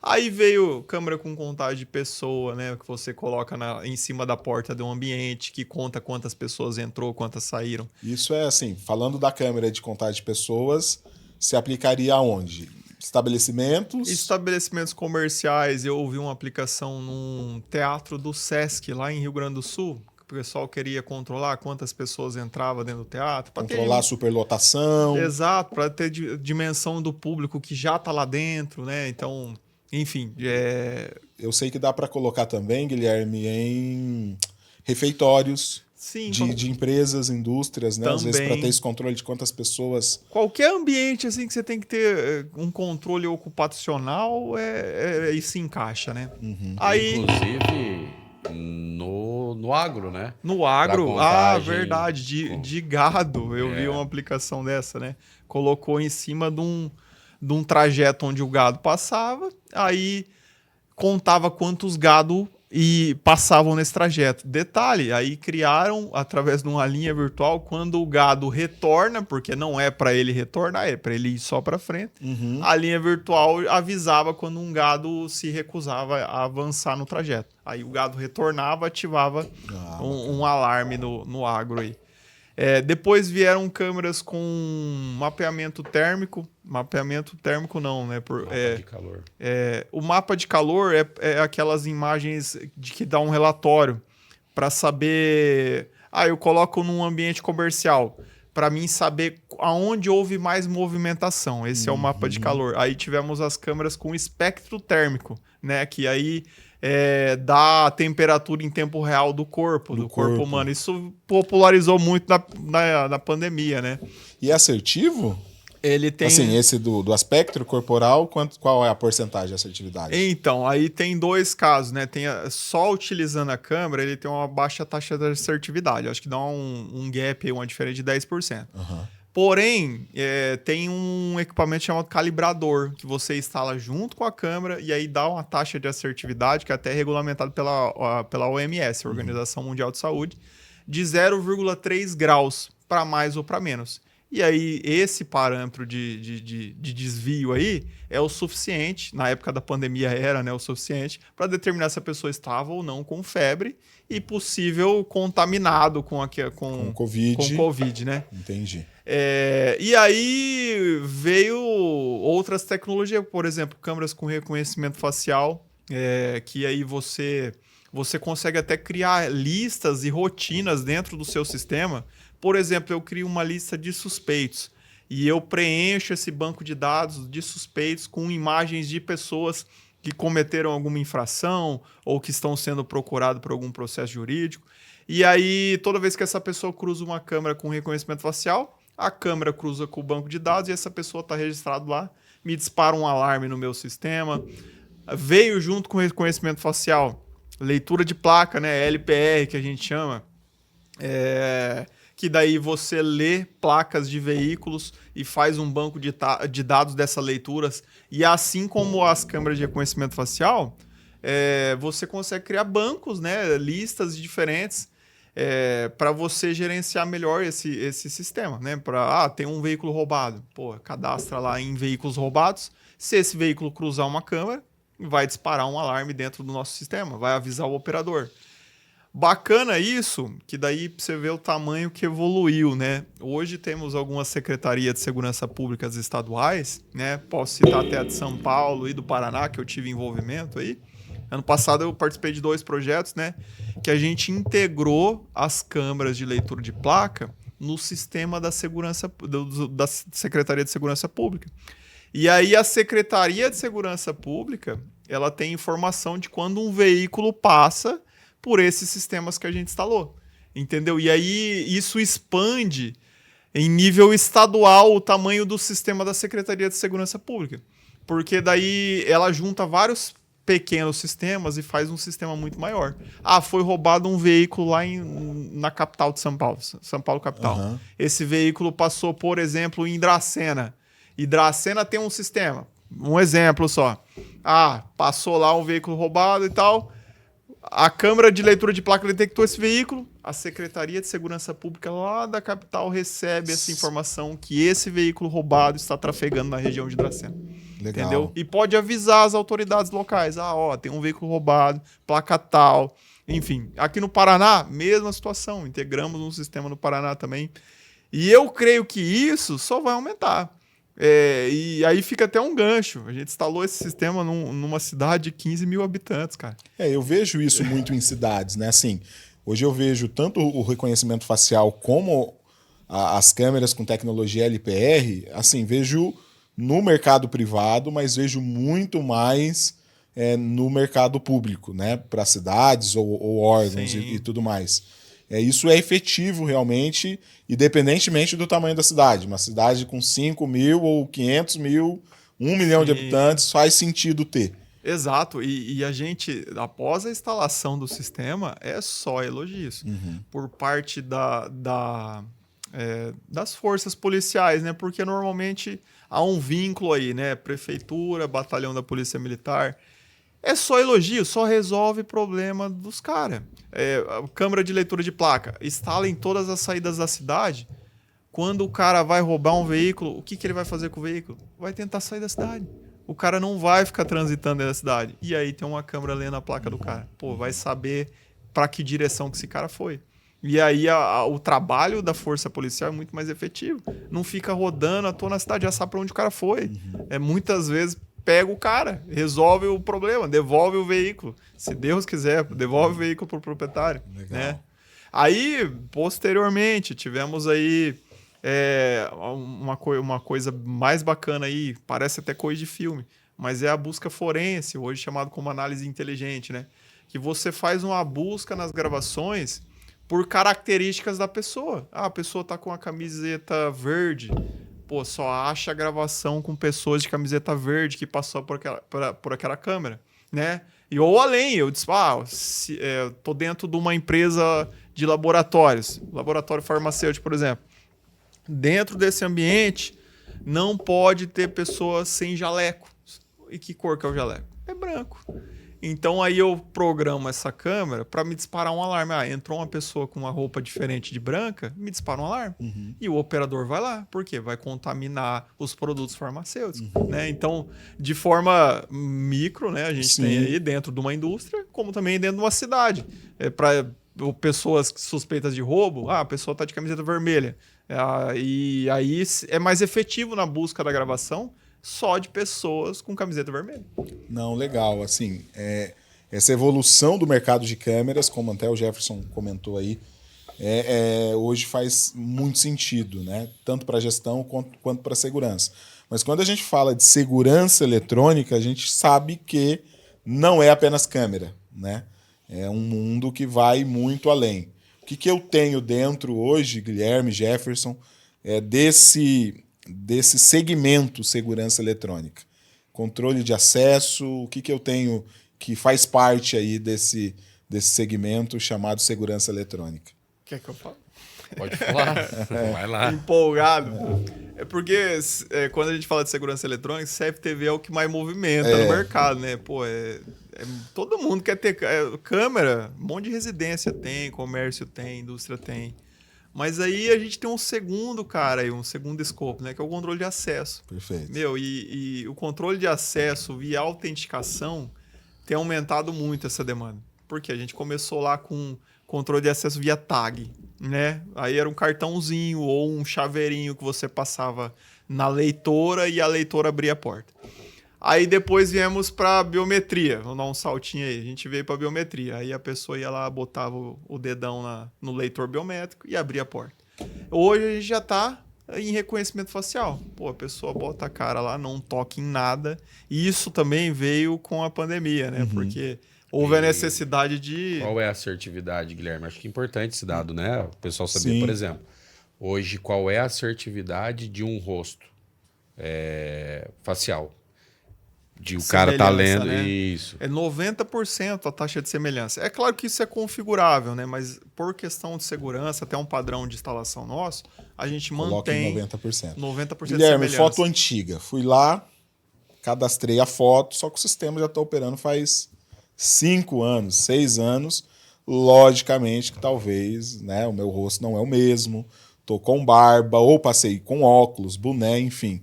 Aí veio câmera com contagem de pessoa, né? Que você coloca em cima da porta de um ambiente, que conta quantas pessoas entrou, quantas saíram. Isso é assim, falando da câmera de contagem de pessoas, se aplicaria aonde? Estabelecimentos? Estabelecimentos comerciais. Eu ouvi uma aplicação num teatro do Sesc, lá em Rio Grande do Sul. O pessoal queria controlar quantas pessoas entravam dentro do teatro. Controlar a superlotação. Exato, para ter dimensão do público que já está lá dentro, né? Então... Enfim, eu sei que dá para colocar também, Guilherme, em refeitórios. Sim, de empresas, indústrias, né? Também. Às vezes para ter esse controle de quantas pessoas... Qualquer ambiente assim que você tem que ter um controle ocupacional, isso se encaixa, né? Aí... Inclusive no agro, né? No agro, verdade, de gado. Eu vi uma aplicação dessa, né? Colocou em cima de um trajeto onde o gado passava, aí contava quantos gado passavam nesse trajeto. Detalhe, aí criaram, através de uma linha virtual, quando o gado retorna, porque não é para ele retornar, é para ele ir só para frente, a linha virtual avisava quando um gado se recusava a avançar no trajeto. Aí o gado retornava, ativava um alarme no agro aí. Depois vieram câmeras com mapeamento térmico. Mapeamento térmico não, né? Mapa de calor. O mapa de calor é aquelas imagens que dá um relatório para saber... eu coloco num ambiente comercial para mim saber aonde houve mais movimentação. Esse é o mapa de calor. Aí tivemos as câmeras com espectro térmico, né? Que aí... da temperatura em tempo real do corpo humano. Isso popularizou muito na pandemia, né? E é assertivo? Ele tem... Assim, esse do aspecto corporal, qual é a porcentagem de assertividade? Então, aí tem dois casos, né? Só utilizando a câmera, ele tem uma baixa taxa de assertividade. Acho que dá um gap, uma diferença de 10%. Porém, tem um equipamento chamado calibrador, que você instala junto com a câmera e aí dá uma taxa de assertividade, que é até regulamentado pela OMS, Organização Mundial de Saúde, de 0,3 graus para mais ou para menos. E aí, esse parâmetro de desvio aí é o suficiente, na época da pandemia era, né, o suficiente, para determinar se a pessoa estava ou não com febre e possível contaminado com Covid, né? Entendi. E aí veio outras tecnologias, por exemplo, câmeras com reconhecimento facial, que aí você consegue até criar listas e rotinas dentro do seu sistema. Por exemplo, eu crio uma lista de suspeitos e eu preencho esse banco de dados de suspeitos com imagens de pessoas que cometeram alguma infração ou que estão sendo procurados por algum processo jurídico. E aí, toda vez que essa pessoa cruza uma câmera com reconhecimento facial, A câmera cruza com o banco de dados e essa pessoa está registrada lá, me dispara um alarme no meu sistema. Veio junto com o reconhecimento facial, leitura de placa, né, LPR que a gente chama, que daí você lê placas de veículos e faz um banco de dados dessas leituras. E assim como as câmeras de reconhecimento facial, você consegue criar bancos, né, listas diferentes, para você gerenciar melhor esse sistema, né? Tem um veículo roubado, cadastra lá em veículos roubados. Se esse veículo cruzar uma câmera, vai disparar um alarme dentro do nosso sistema, vai avisar o operador. Bacana isso, que daí você vê o tamanho que evoluiu, né? Hoje temos algumas secretarias de segurança pública estaduais, né? Posso citar até a de São Paulo e do Paraná, que eu tive envolvimento aí. Ano passado eu participei de 2 projetos, né? Que a gente integrou as câmeras de leitura de placa no sistema da segurança da Secretaria de Segurança Pública. E aí a Secretaria de Segurança Pública, ela tem informação de quando um veículo passa por esses sistemas que a gente instalou, entendeu? E aí isso expande em nível estadual o tamanho do sistema da Secretaria de Segurança Pública, porque daí ela junta vários pequenos sistemas e faz um sistema muito maior. Foi roubado um veículo lá na capital de São Paulo capital. Uhum. Esse veículo passou, por exemplo, em Dracena. E Dracena tem um sistema. Um exemplo só. Passou lá um veículo roubado e tal. A câmera de leitura de placa detectou esse veículo. A Secretaria de Segurança Pública lá da capital recebe essa informação que esse veículo roubado está trafegando na região de Dracena. Legal. Entendeu? E pode avisar as autoridades locais. Tem um veículo roubado, placa tal. Enfim, aqui no Paraná, mesma situação. Integramos um sistema no Paraná também. E eu creio que isso só vai aumentar. E aí fica até um gancho. A gente instalou esse sistema numa cidade de 15 mil habitantes, cara. Eu vejo isso muito em cidades, né? Assim, hoje eu vejo tanto o reconhecimento facial como as câmeras com tecnologia LPR, assim, vejo no mercado privado, mas vejo muito mais no mercado público, né? Para cidades ou órgãos e tudo mais. Isso é efetivo realmente, independentemente do tamanho da cidade. Uma cidade com 5 mil ou 500 mil, 1 milhão de habitantes, faz sentido ter. Exato. E a gente, após a instalação do sistema, é só elogios. Por parte das forças policiais, né? Porque normalmente há um vínculo aí, né? Prefeitura, batalhão da Polícia Militar. É só elogio, só resolve problema dos caras. A câmera de leitura de placa instala em todas as saídas da cidade. Quando o cara vai roubar um veículo, o que ele vai fazer com o veículo? Vai tentar sair da cidade. O cara não vai ficar transitando dentro da cidade. E aí tem uma câmera lendo a placa do cara. Vai saber para que direção que esse cara foi. E aí o trabalho da força policial é muito mais efetivo. Não fica rodando à toa na cidade, já sabe para onde o cara foi. Muitas vezes pega o cara, resolve o problema, devolve o veículo. Se Deus quiser, devolve o veículo para o proprietário. Né? Aí, posteriormente, tivemos aí uma coisa mais bacana aí, parece até coisa de filme, mas é a busca forense, hoje chamado como análise inteligente, né? Que você faz uma busca nas gravações por características da pessoa. A pessoa está com a camiseta verde, só acha a gravação com pessoas de camiseta verde que passou por aquela câmera, né? Ou além, eu disse, tô dentro de uma empresa de laboratórios, laboratório farmacêutico, por exemplo. Dentro desse ambiente, não pode ter pessoas sem jaleco. E que cor que é o jaleco? É branco. Então aí eu programo essa câmera para me disparar um alarme. Entrou uma pessoa com uma roupa diferente de branca, me dispara um alarme. E o operador vai lá. Por quê? Vai contaminar os produtos farmacêuticos. Né? Então, de forma micro, né, a gente tem aí dentro de uma indústria, como também dentro de uma cidade. Para pessoas suspeitas de roubo, a pessoa está de camiseta vermelha. E aí é mais efetivo na busca da gravação só de pessoas com camiseta vermelha. Não, legal. Assim, essa evolução do mercado de câmeras, como até o Jefferson comentou aí, hoje faz muito sentido, né? Tanto para a gestão quanto para a segurança. Mas quando a gente fala de segurança eletrônica, a gente sabe que não é apenas câmera, né? É um mundo que vai muito além. O que eu tenho dentro hoje, Guilherme, Jefferson, desse segmento segurança eletrônica? Controle de acesso, o que eu tenho que faz parte aí desse segmento chamado segurança eletrônica? Quer que eu fale? Pode falar. Vai lá. Empolgado. É porque quando a gente fala de segurança eletrônica, CFTV é o que mais movimenta no mercado, né? Pô, todo mundo quer ter câmera, um monte de residência tem, comércio tem, indústria tem. Mas aí a gente tem um segundo, cara, um segundo escopo, né? Que é o controle de acesso. Perfeito. E o controle de acesso via autenticação tem aumentado muito essa demanda. Porque a gente começou lá com controle de acesso via tag, né? Aí era um cartãozinho ou um chaveirinho que você passava na leitora e a leitora abria a porta. Aí depois viemos para biometria. Vamos dar um saltinho aí. A gente veio para biometria. Aí a pessoa ia lá, botava o dedão no leitor biométrico e abria a porta. Hoje a gente já está em reconhecimento facial. Pô, a pessoa bota a cara lá, não toca em nada. E isso também veio com a pandemia, né? Porque houve a necessidade de... Qual é a assertividade, Guilherme? Acho que é importante esse dado, né? O pessoal saber, Sim. por exemplo, hoje qual é a assertividade de um rosto facial? De o cara tá lendo, né? Isso. É 90% a taxa de semelhança. É claro que isso é configurável, né? Mas por questão de segurança, até um padrão de instalação nosso, a gente mantém 90%. 90% Guilherme, de semelhança. foto antiga. Fui lá, cadastrei a foto, só que o sistema já está operando faz 5 anos, 6 anos. Logicamente que talvez, né, o meu rosto não é o mesmo. Tô com barba, ou passei com óculos, boné, enfim.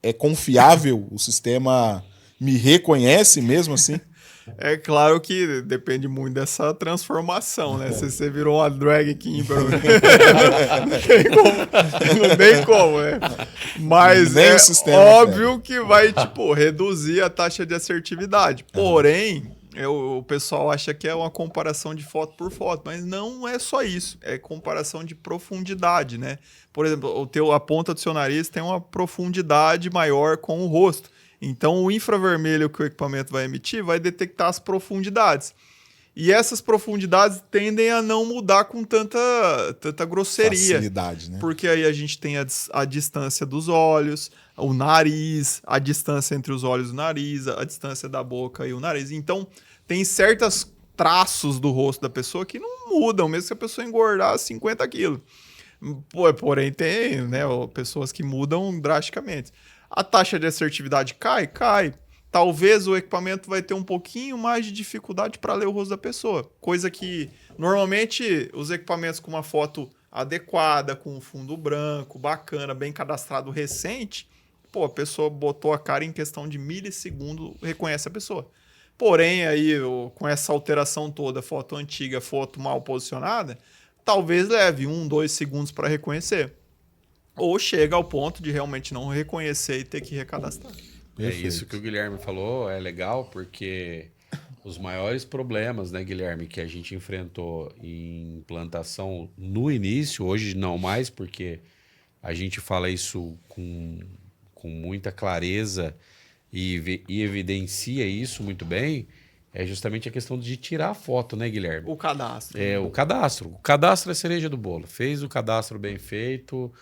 É confiável? O sistema me reconhece mesmo assim? É claro que depende muito dessa transformação, né? Se você virou uma drag Kimber, não tem como, né? Mas Nem é o sistema óbvio que vai, reduzir a taxa de assertividade. Porém, o pessoal acha que é uma comparação de foto por foto, mas não é só isso. É comparação de profundidade, né? Por exemplo, a ponta do seu nariz tem uma profundidade maior com o rosto. Então, o infravermelho que o equipamento vai emitir vai detectar as profundidades. E essas profundidades tendem a não mudar com tanta grosseria. Facilidade, né? Porque aí a gente tem a distância dos olhos, o nariz, a distância entre os olhos e o nariz, a distância da boca e o nariz. Então, tem certos traços do rosto da pessoa que não mudam, mesmo se a pessoa engordar 50 quilos. Porém, tem, né, pessoas que mudam drasticamente. A taxa de assertividade cai. Talvez o equipamento vai ter um pouquinho mais de dificuldade para ler o rosto da pessoa. Coisa que, normalmente, os equipamentos com uma foto adequada, com um fundo branco, bacana, bem cadastrado, recente, a pessoa botou a cara em questão de milissegundo, reconhece a pessoa. Porém, aí, com essa alteração toda, foto antiga, foto mal posicionada, talvez leve 1, 2 segundos para reconhecer. Ou chega ao ponto de realmente não reconhecer e ter que recadastrar. Perfeito. É isso que o Guilherme falou, é legal, porque os maiores problemas, né, Guilherme, que a gente enfrentou em implantação no início, hoje não mais, porque a gente fala isso com muita clareza e evidencia isso muito bem, é justamente a questão de tirar a foto, né, Guilherme? O cadastro. O cadastro. O cadastro é a cereja do bolo. Fez o cadastro bem feito,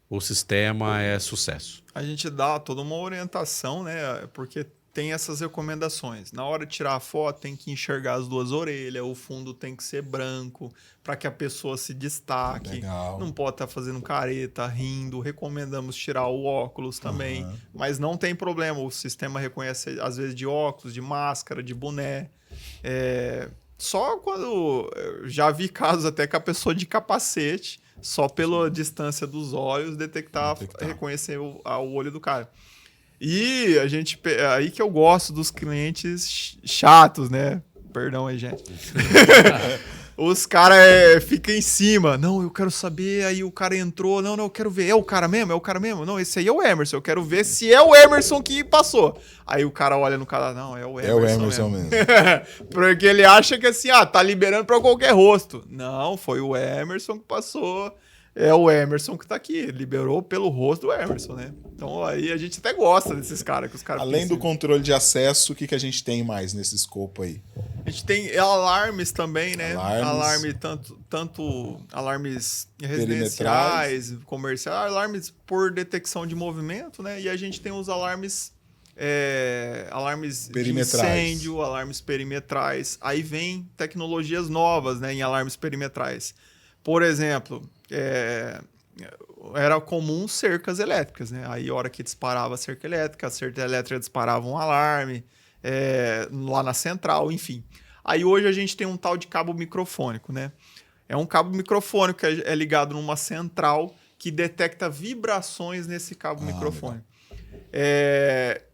o sistema é sucesso. A gente dá toda uma orientação, né? Porque tem essas recomendações. Na hora de tirar a foto, tem que enxergar as duas orelhas, o fundo tem que ser branco, para que a pessoa se destaque. Legal. Não pode estar fazendo careta, rindo. Recomendamos tirar o óculos também. Mas não tem problema, o sistema reconhece, às vezes, de óculos, de máscara, de boné. Só quando... Já vi casos até que a pessoa de capacete, só pela distância dos olhos, reconhecer o olho do cara. E aí que eu gosto dos clientes chatos, né? Perdão aí, gente. Os caras ficam em cima. Não, eu quero saber. Aí o cara entrou. Não, eu quero ver. É o cara mesmo? É o cara mesmo? Não, esse aí é o Emerson. Eu quero ver se é o Emerson que passou. Aí o cara olha no cara. Não, é o Emerson. É o Emerson mesmo. Porque ele acha que assim, tá liberando pra qualquer rosto. Não, foi o Emerson que passou. é o Emerson que tá aqui. Liberou pelo rosto do Emerson, né? Então aí a gente até gosta desses caras. Que os caras Além do pensam. controle de acesso, o que a gente tem mais nesse escopo aí? A gente tem alarmes também, né? Alarmes. Alarme, tanto alarmes residenciais, comerciais, alarmes por detecção de movimento, né? E a gente tem os alarmes de incêndio, alarmes perimetrais. Aí vem tecnologias novas, né, em alarmes perimetrais. Por exemplo, era comum cercas elétricas, né? Aí, a hora que disparava a cerca elétrica disparava um alarme lá na central, enfim. Aí, hoje, a gente tem um tal de cabo microfônico, né? É um cabo microfônico que é ligado numa central que detecta vibrações nesse cabo microfônico.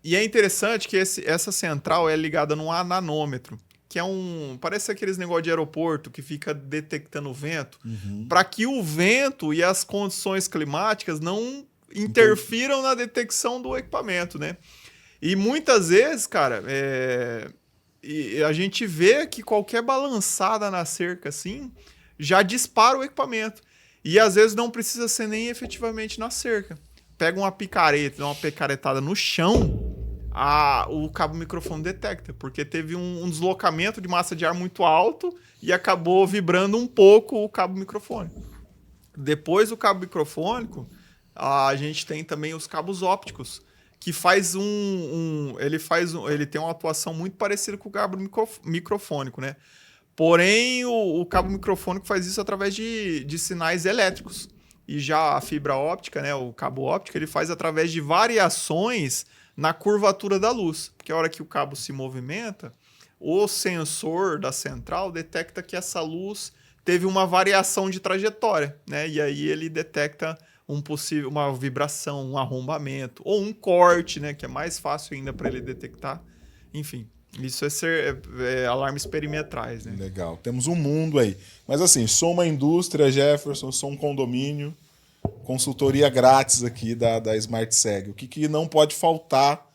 E é interessante que essa central é ligada num ananômetro, que parece aqueles negócios de aeroporto que fica detectando o vento, para que o vento e as condições climáticas não interfiram na detecção do equipamento, né? E muitas vezes, cara, a gente vê que qualquer balançada na cerca assim já dispara o equipamento. E às vezes não precisa ser nem efetivamente na cerca. Pega uma picareta, dá uma picaretada no chão, o cabo microfone detecta, porque teve um deslocamento de massa de ar muito alto e acabou vibrando um pouco o cabo microfônico. Depois do cabo microfônico, a gente tem também os cabos ópticos, que faz ele tem uma atuação muito parecida com o cabo microfônico, né? Porém, o cabo microfônico faz isso através de sinais elétricos. E já a fibra óptica, né, o cabo óptico, ele faz através de variações na curvatura da luz. Porque a hora que o cabo se movimenta, o sensor da central detecta que essa luz teve uma variação de trajetória, né? E aí ele detecta uma vibração, um arrombamento, ou um corte, né, que é mais fácil ainda para ele detectar. Enfim, isso é alarmes perimetrais, né? Legal. Temos um mundo aí. Mas assim, sou uma indústria, Jefferson, sou um condomínio, consultoria grátis aqui da SmartSeg. O que não pode faltar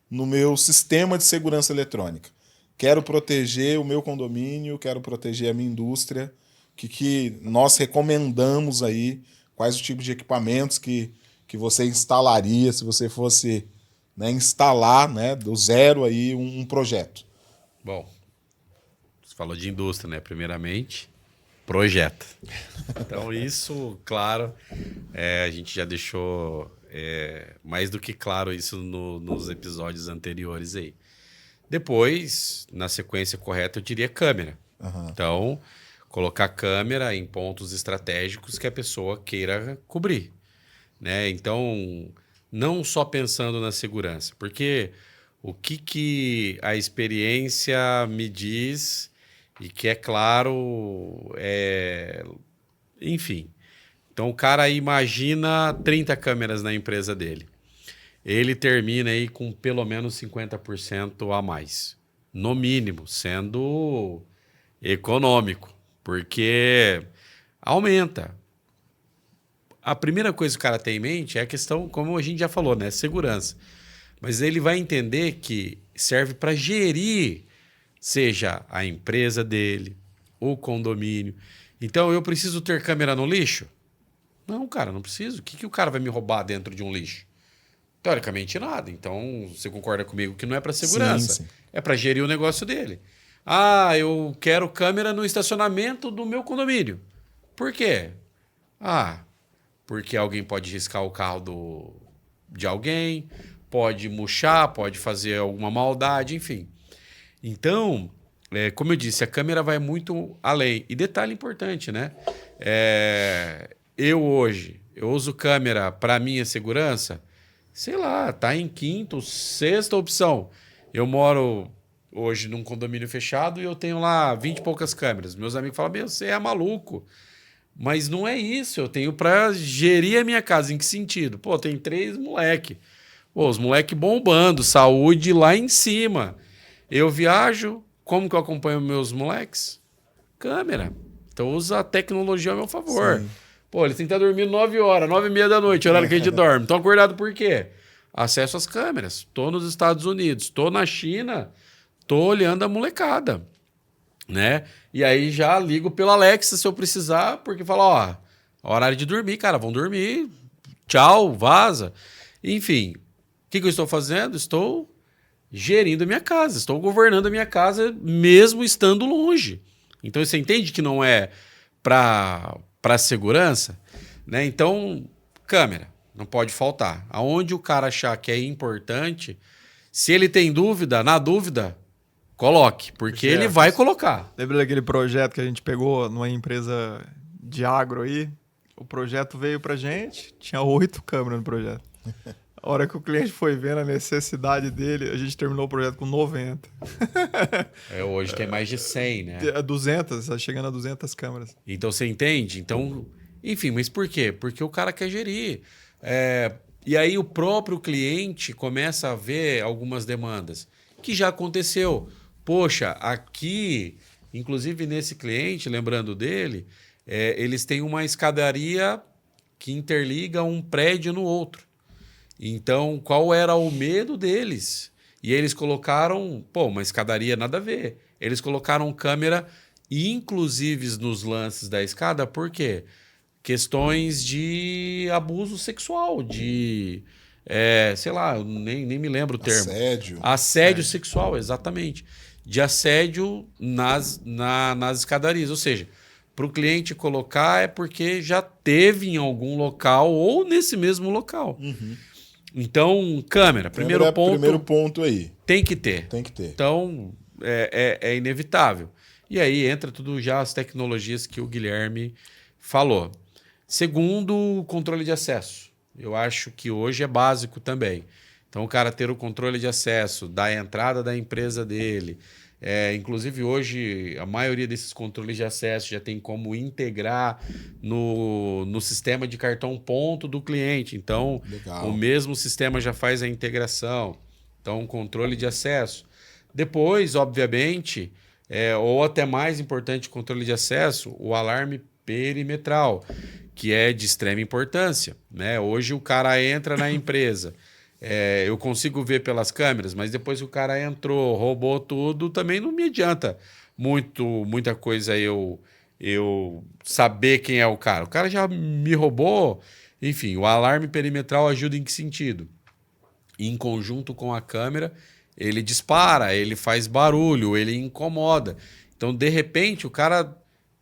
no meu sistema de segurança eletrônica? Quero proteger o meu condomínio, quero proteger a minha indústria. O que nós recomendamos aí? Quais os tipos de equipamentos que você instalaria se você fosse, né, instalar, né, do zero aí um projeto? Bom, você falou de indústria, né? Primeiramente, projeta. Então, isso, claro, a gente já deixou mais do que claro isso nos episódios anteriores aí. Depois, na sequência correta, eu diria câmera. Então, colocar câmera em pontos estratégicos que a pessoa queira cobrir, né? Então, não só pensando na segurança, porque o que a experiência me diz e que é claro, enfim. Então, o cara imagina 30 câmeras na empresa dele. Ele termina aí com pelo menos 50% a mais. No mínimo, sendo econômico, porque aumenta. A primeira coisa que o cara tem em mente é a questão, como a gente já falou, né? Segurança. Mas ele vai entender que serve para gerir, seja a empresa dele, o condomínio. Então, eu preciso ter câmera no lixo? Não, cara, não preciso. O que o cara vai me roubar dentro de um lixo? Teoricamente, nada. Então, você concorda comigo que não é para segurança. Sim. É para gerir o negócio dele. Eu quero câmera no estacionamento do meu condomínio. Por quê? Porque alguém pode riscar o carro de alguém, pode murchar, pode fazer alguma maldade, enfim. Então, como eu disse, a câmera vai muito além. E detalhe importante, né? Eu uso câmera para minha segurança, sei lá, tá em quinta ou sexta opção. Eu moro hoje num condomínio fechado e eu tenho lá 20 e poucas câmeras. Meus amigos falam, você é maluco. Mas não é isso, eu tenho para gerir a minha casa. Em que sentido? Pô, tem 3 moleque. Pô, os moleque bombando, saúde lá em cima. Eu viajo, como que eu acompanho meus moleques? Câmera. Então usa a tecnologia ao meu favor. Sim. Pô, eles têm que estar dormindo 9 horas, 9h30 da noite, horário que a gente dorme. Estão acordados por quê? Acesso às câmeras. Tô nos Estados Unidos, tô na China, tô olhando a molecada, né? E aí já ligo pelo Alexa se eu precisar, porque fala, Horário de dormir, cara, vão dormir. Tchau, vaza. Enfim, o que eu estou fazendo? Estou gerindo a minha casa, estou governando a minha casa mesmo estando longe. Então você entende que não é para segurança, né? Então, câmera, não pode faltar. Aonde o cara achar que é importante, se ele tem dúvida, na dúvida, coloque, porque ele vai colocar. Lembra daquele projeto que a gente pegou numa empresa de agro aí? O projeto veio pra gente, tinha 8 câmeras no projeto. A hora que o cliente foi vendo a necessidade dele, a gente terminou o projeto com 90. Hoje tem mais de 100, né? 200, tá chegando a 200 câmeras. Então você entende? Então, enfim, mas por quê? Porque o cara quer gerir. E aí o próprio cliente começa a ver algumas demandas, que já aconteceu. Poxa, aqui, inclusive nesse cliente, lembrando dele, eles têm uma escadaria que interliga um prédio no outro. Então, qual era o medo deles? E eles colocaram, uma escadaria nada a ver. Eles colocaram câmera, inclusive nos lances da escada, por quê? Questões de abuso sexual, de, sei lá, eu nem me lembro o termo. Assédio sexual, exatamente. De assédio nas escadarias. Ou seja, para o cliente colocar é porque já teve em algum local ou nesse mesmo local. Uhum. Então, câmera, primeiro ponto aí. Tem que ter. Tem que ter. Então, é inevitável. E aí entra tudo já as tecnologias que o Guilherme falou. Segundo, o controle de acesso. Eu acho que hoje é básico também. Então, o cara ter o controle de acesso da entrada da empresa dele. Inclusive, hoje, a maioria desses controles de acesso já tem como integrar no sistema de cartão ponto do cliente. Então, legal. O mesmo sistema já faz a integração. Então, controle de acesso. Depois, obviamente, ou até mais importante, controle de acesso, o alarme perimetral, que é de extrema importância, né? Hoje o cara entra na empresa, eu consigo ver pelas câmeras, mas depois que o cara entrou, roubou tudo, também não me adianta muita coisa eu saber quem é o cara. O cara já me roubou. Enfim, o alarme perimetral ajuda em que sentido? Em conjunto com a câmera, ele dispara, ele faz barulho, ele incomoda. Então, de repente, o cara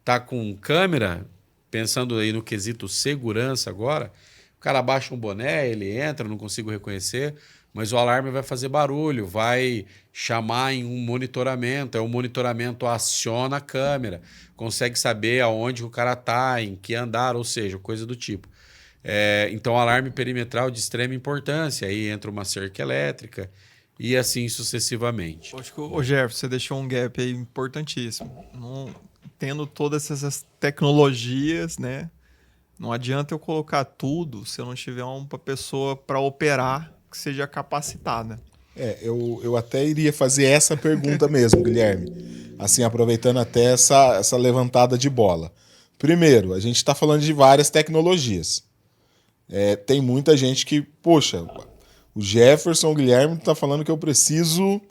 tá com câmera, pensando aí no quesito segurança agora, o cara baixa um boné, ele entra, não consigo reconhecer, mas o alarme vai fazer barulho, vai chamar em um monitoramento, o monitoramento aciona a câmera, consegue saber aonde o cara tá, em que andar, ou seja, coisa do tipo. Então, alarme perimetral de extrema importância, aí entra uma cerca elétrica e assim sucessivamente. Acho que o Jefferson, você deixou um gap aí importantíssimo. Tendo todas essas tecnologias, né? Não adianta eu colocar tudo se eu não tiver uma pessoa para operar que seja capacitada. Eu até iria fazer essa pergunta mesmo, Guilherme. Assim, aproveitando até essa levantada de bola. Primeiro, a gente está falando de várias tecnologias. Tem muita gente que, poxa, o Jefferson, o Guilherme está falando que eu preciso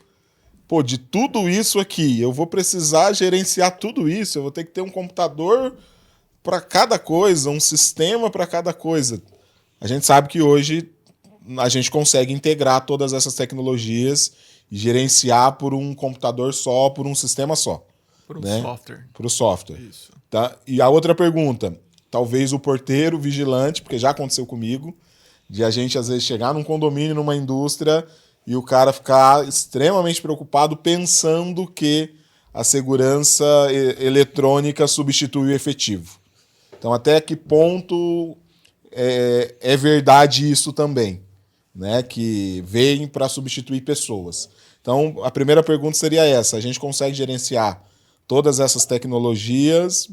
de tudo isso aqui. Eu vou precisar gerenciar tudo isso. Eu vou ter que ter um computador para cada coisa, um sistema para cada coisa. A gente sabe que hoje a gente consegue integrar todas essas tecnologias e gerenciar por um computador só, por um sistema só. Por um software. Por um software. Isso. Tá? E a outra pergunta, talvez o porteiro, o vigilante, porque já aconteceu comigo, de a gente às vezes chegar num condomínio, numa indústria, e o cara ficar extremamente preocupado pensando que a segurança eletrônica substitui o efetivo. Então, até que ponto é verdade isso também, né? Que vem para substituir pessoas. Então, a primeira pergunta seria essa. A gente consegue gerenciar todas essas tecnologias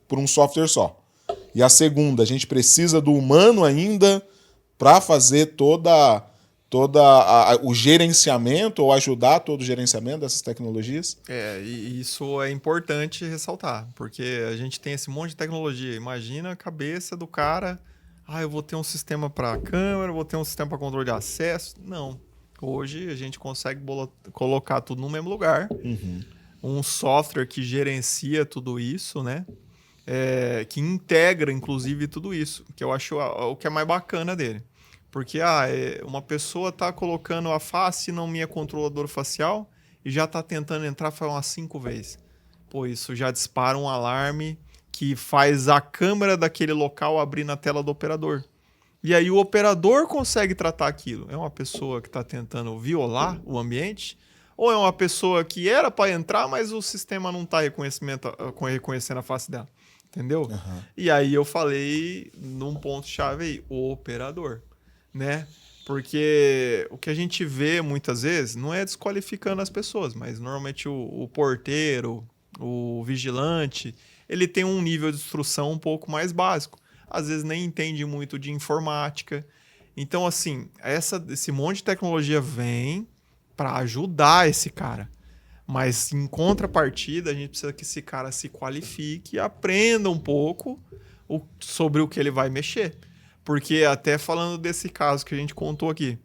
por um software só. E a segunda, a gente precisa do humano ainda para fazer o gerenciamento ou ajudar todo o gerenciamento dessas tecnologias? E isso é importante ressaltar, porque a gente tem esse monte de tecnologia. Imagina a cabeça do cara, eu vou ter um sistema para câmera, vou ter um sistema para controle de acesso. Não. Hoje a gente consegue colocar tudo no mesmo lugar. Uhum. Um software que gerencia tudo isso, né? que integra, inclusive, tudo isso, que eu acho o que é mais bacana dele. Porque uma pessoa está colocando a face na minha controladora facial e já está tentando entrar faz umas 5 vezes. Pô, isso já dispara um alarme que faz a câmera daquele local abrir na tela do operador. E aí o operador consegue tratar aquilo. É uma pessoa que está tentando violar o ambiente? Ou é uma pessoa que era para entrar, mas o sistema não está reconhecendo a face dela? Entendeu? Uhum. E aí eu falei num ponto-chave aí, o operador, né? Porque o que a gente vê muitas vezes não é desqualificando as pessoas, mas normalmente o porteiro, o vigilante, ele tem um nível de instrução um pouco mais básico. Às vezes nem entende muito de informática. Então, assim, esse monte de tecnologia vem para ajudar esse cara. Mas, em contrapartida, a gente precisa que esse cara se qualifique e aprenda um pouco sobre o que ele vai mexer. Porque, até falando desse caso que a gente contou aqui,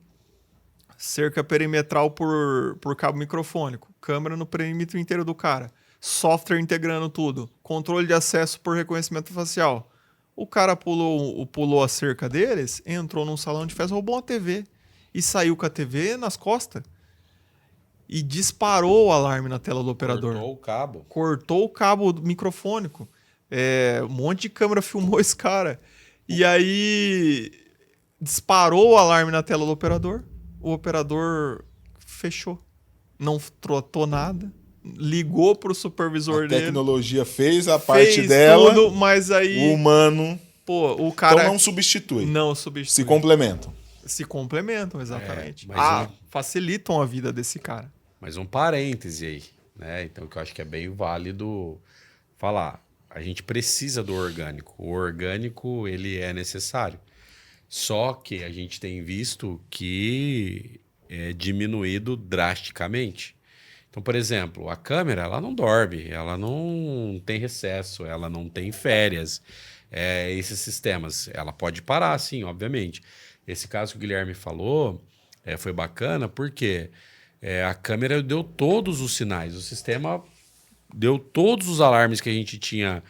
cerca perimetral por cabo microfônico, câmera no perímetro inteiro do cara, software integrando tudo, controle de acesso por reconhecimento facial. O cara pulou a cerca deles, entrou num salão de festa, roubou uma TV e saiu com a TV nas costas. E disparou o alarme na tela do operador. Cortou o cabo microfônico. Um monte de câmera filmou esse cara. E aí disparou o alarme na tela do operador. O operador fechou. Não trotou nada. Ligou pro supervisor dele. A tecnologia fez a parte dela. Tudo, mas aí o humano... Pô, o cara... Então não substitui. Não substitui. Se complementam. Se complementam, exatamente. Mas facilitam a vida desse cara. Mas um parêntese aí, né? Então, que eu acho que é bem válido falar. A gente precisa do orgânico. O orgânico, ele é necessário. Só que a gente tem visto que é diminuído drasticamente. Então, por exemplo, a câmera, ela não dorme, ela não tem recesso, ela não tem férias. Esses sistemas, ela pode parar, sim, obviamente. Esse caso que o Guilherme falou foi bacana porque... a câmera deu todos os sinais, o sistema deu todos os alarmes que a gente tinha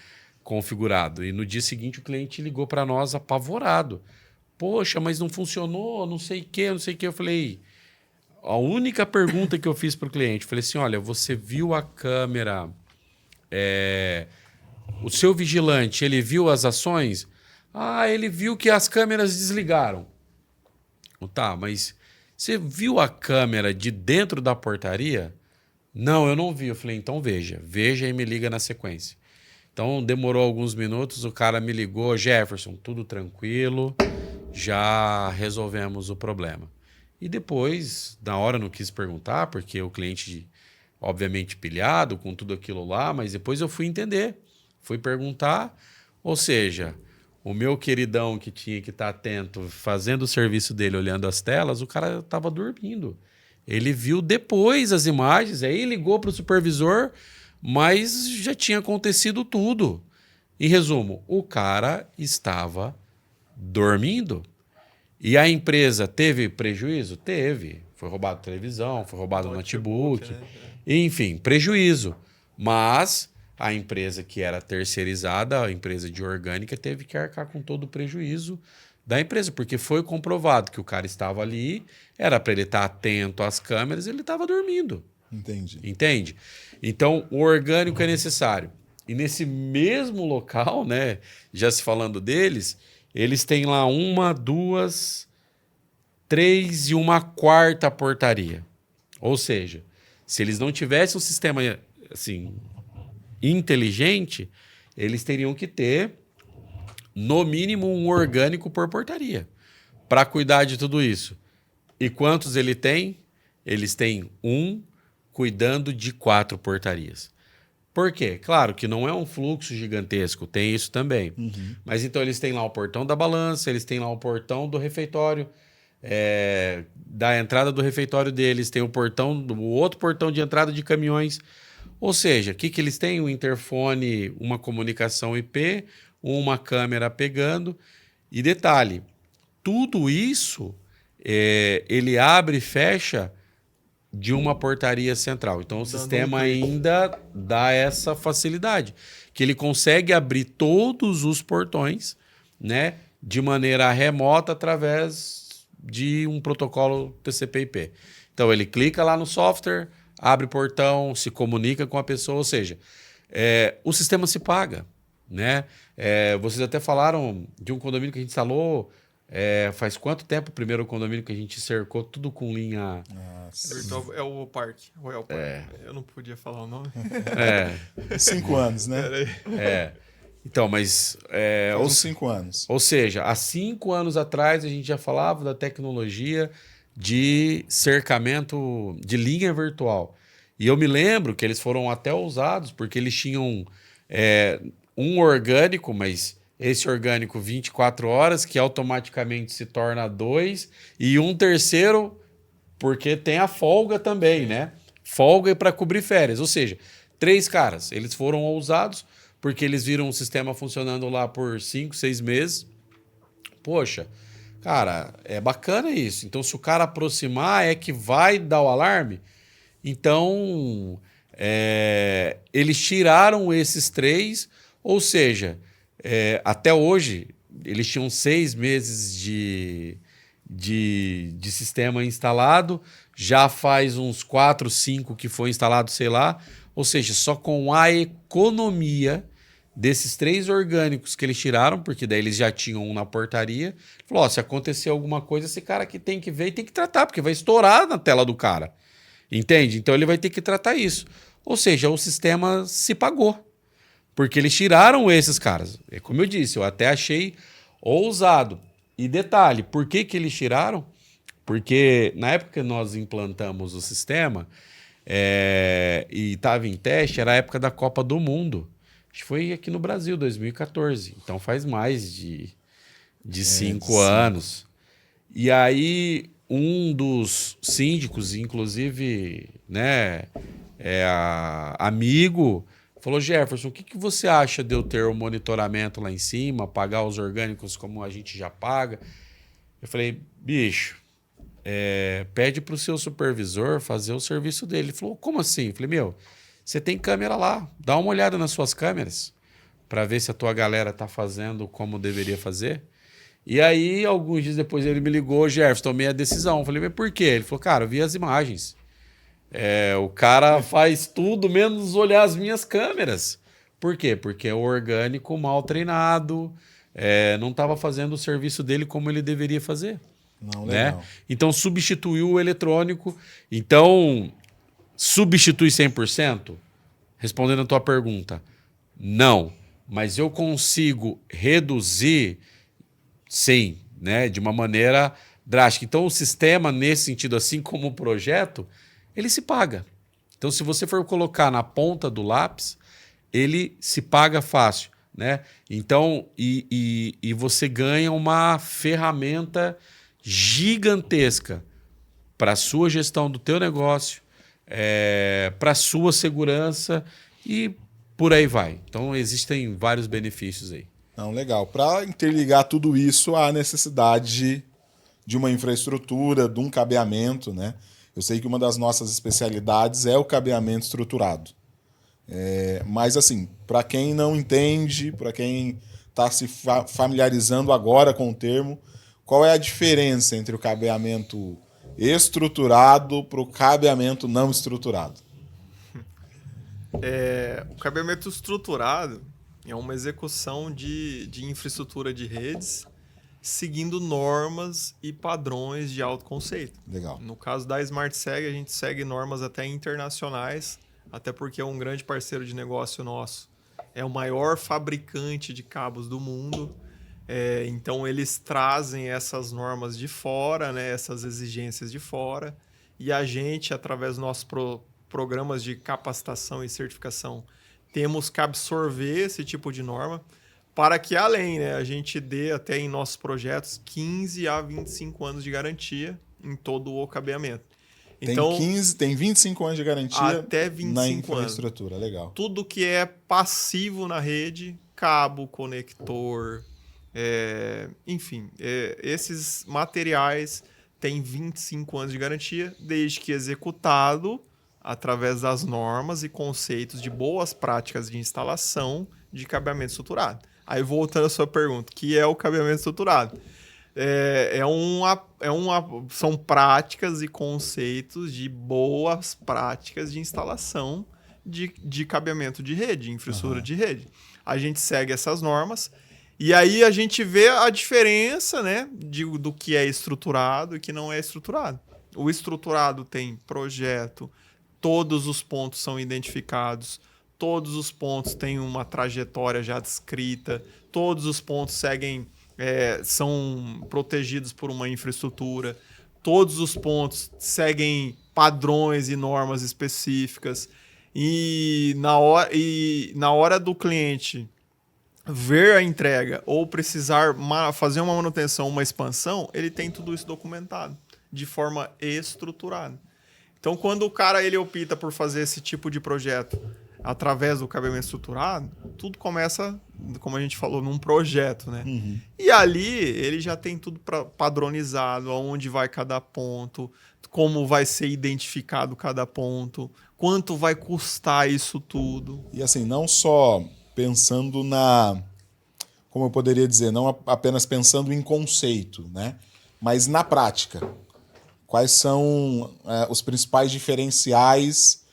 configurado. E no dia seguinte o cliente ligou para nós apavorado. Poxa, mas não funcionou, não sei o que, não sei o que. Eu falei, a única pergunta que eu fiz para o cliente, falei assim, olha, você viu a câmera, o seu vigilante, ele viu as ações? Ele viu que as câmeras desligaram. Tá, mas... Você viu a câmera de dentro da portaria? Não, eu não vi. Eu falei, então veja e me liga na sequência. Então demorou alguns minutos, o cara me ligou, Jefferson, tudo tranquilo, já resolvemos o problema. E depois, na hora eu não quis perguntar, porque o cliente, obviamente, pilhado com tudo aquilo lá, mas depois eu fui entender, fui perguntar, ou seja... O meu queridão que tinha que estar atento, fazendo o serviço dele, olhando as telas, o cara estava dormindo. Ele viu depois as imagens, aí ligou para o supervisor, mas já tinha acontecido tudo. Em resumo, o cara estava dormindo. E a empresa teve prejuízo? Teve. Foi roubado televisão, foi roubado notebook. Né? Enfim, prejuízo. Mas... a empresa que era terceirizada, a empresa de orgânica, teve que arcar com todo o prejuízo da empresa, porque foi comprovado que o cara estava ali, era para ele estar atento às câmeras, ele estava dormindo. Entendi. Entende? Então, o orgânico é necessário. E nesse mesmo local, né, já se falando deles, eles têm lá 1, 2, 3 e uma quarta portaria. Ou seja, se eles não tivessem um sistema assim... inteligente, eles teriam que ter, no mínimo, um orgânico por portaria para cuidar de tudo isso. E quantos ele tem? Eles têm um cuidando de 4 portarias. Por quê? Claro que não é um fluxo gigantesco, tem isso também. Uhum. Mas então eles têm lá o portão da balança, eles têm lá o portão do refeitório, da entrada do refeitório deles, tem o outro portão de entrada de caminhões. Ou seja, o que eles têm? Um interfone, uma comunicação IP, uma câmera pegando. E detalhe, tudo isso ele abre e fecha de uma portaria central. Então o sistema ainda dá essa facilidade. que ele consegue abrir todos os portões, né, de maneira remota através de um protocolo TCP/IP. Então, ele clica lá no software, abre portão, se comunica com a pessoa, ou seja, o sistema se paga, né? Vocês até falaram de um condomínio que a gente instalou. Faz quanto tempo o primeiro condomínio que a gente cercou tudo com linha... É o Parque. Eu não podia falar o nome. 5 anos, né? Então, mas... Faz uns 5 anos. Ou seja, há 5 anos atrás a gente já falava da tecnologia de cercamento de linha virtual. E eu me lembro que eles foram até ousados, porque eles tinham um orgânico, mas esse orgânico 24 horas, que automaticamente se torna 2, e um terceiro, porque tem a folga também, né? Folga para cobrir férias. Ou seja, 3 caras. Eles foram ousados, porque eles viram o sistema funcionando lá por 5, 6 meses. Poxa, cara, é bacana isso. Então, se o cara aproximar, é que vai dar o alarme. Então, eles tiraram esses 3, ou seja, até hoje, eles tinham 6 meses de sistema instalado, já faz uns 4, 5 que foi instalado, sei lá. Ou seja, só com a economia desses 3 orgânicos que eles tiraram, porque daí eles já tinham um na portaria, falou, se acontecer alguma coisa, esse cara aqui tem que ver e tem que tratar, porque vai estourar na tela do cara. Entende? Então ele vai ter que tratar isso. Ou seja, o sistema se pagou. Porque eles tiraram esses caras. É como eu disse, eu até achei ousado. E detalhe, por que eles tiraram? Porque na época que nós implantamos o sistema e estava em teste, era a época da Copa do Mundo. Acho que foi aqui no Brasil, 2014. Então faz mais de 5 anos. E aí um dos síndicos, inclusive, né, amigo, falou, Jefferson, o que você acha de eu ter o monitoramento lá em cima, pagar os orgânicos como a gente já paga? Eu falei, bicho, pede para o seu supervisor fazer o serviço dele. Ele falou, como assim? Eu falei, você tem câmera lá, dá uma olhada nas suas câmeras para ver se a tua galera está fazendo como deveria fazer. E aí, alguns dias depois, ele me ligou, Jefferson, tomei a decisão. Eu falei, mas por quê? Ele falou, cara, eu vi as imagens. O cara faz tudo menos olhar as minhas câmeras. Por quê? Porque é o orgânico mal treinado, não estava fazendo o serviço dele como ele deveria fazer. Não, né? Então, substituiu o eletrônico. Então, substitui 100%? Respondendo a tua pergunta, não. Mas eu consigo reduzir, sim, né? De uma maneira drástica. Então, o sistema, nesse sentido, assim como o projeto, ele se paga. Então, se você for colocar na ponta do lápis, ele se paga fácil, né? Então, e você ganha uma ferramenta gigantesca para a sua gestão do teu negócio, para a sua segurança e por aí vai. Então, existem vários benefícios aí. Não, legal. Para interligar tudo isso, há necessidade de uma infraestrutura, de um cabeamento, né? Eu sei que uma das nossas especialidades é o cabeamento estruturado. Mas, assim, para quem não entende, para quem está se familiarizando agora com o termo, qual é a diferença entre o cabeamento estruturado para o cabeamento não estruturado? O cabeamento estruturado é uma execução de infraestrutura de redes seguindo normas e padrões de alto conceito. Legal. No caso da SmartSeg, a gente segue normas até internacionais, até porque é um grande parceiro de negócio nosso. É o maior fabricante de cabos do mundo. Então, eles trazem essas normas de fora, né, essas exigências de fora, e a gente, através dos nossos programas de capacitação e certificação, temos que absorver esse tipo de norma para que, além, né, a gente dê até em nossos projetos 15 a 25 anos de garantia em todo o cabeamento. Então, tem 25 anos de garantia até 25 na infraestrutura. anos. Legal. Tudo que é passivo na rede, cabo, conector, enfim, esses materiais têm 25 anos de garantia, desde que executado através das normas e conceitos de boas práticas de instalação de cabeamento estruturado. Aí, voltando à sua pergunta, que é o cabeamento estruturado? São práticas e conceitos de boas práticas de instalação de cabeamento de rede, infraestrutura de rede. A gente segue essas normas e aí a gente vê a diferença, né, do que é estruturado e que não é estruturado. O estruturado tem projeto, todos os pontos são identificados, todos os pontos têm uma trajetória já descrita, todos os pontos são protegidos por uma infraestrutura, todos os pontos seguem padrões e normas específicas. E na hora do cliente ver a entrega ou precisar fazer uma manutenção, uma expansão, ele tem tudo isso documentado de forma estruturada. Então, quando o cara ele opta por fazer esse tipo de projeto através do cabeamento estruturado, tudo começa, como a gente falou, num projeto, né? Uhum. E ali ele já tem tudo padronizado, aonde vai cada ponto, como vai ser identificado cada ponto, quanto vai custar isso tudo. E assim, não só pensando como eu poderia dizer, não apenas pensando em conceito, né? Mas na prática. Quais são os principais diferenciais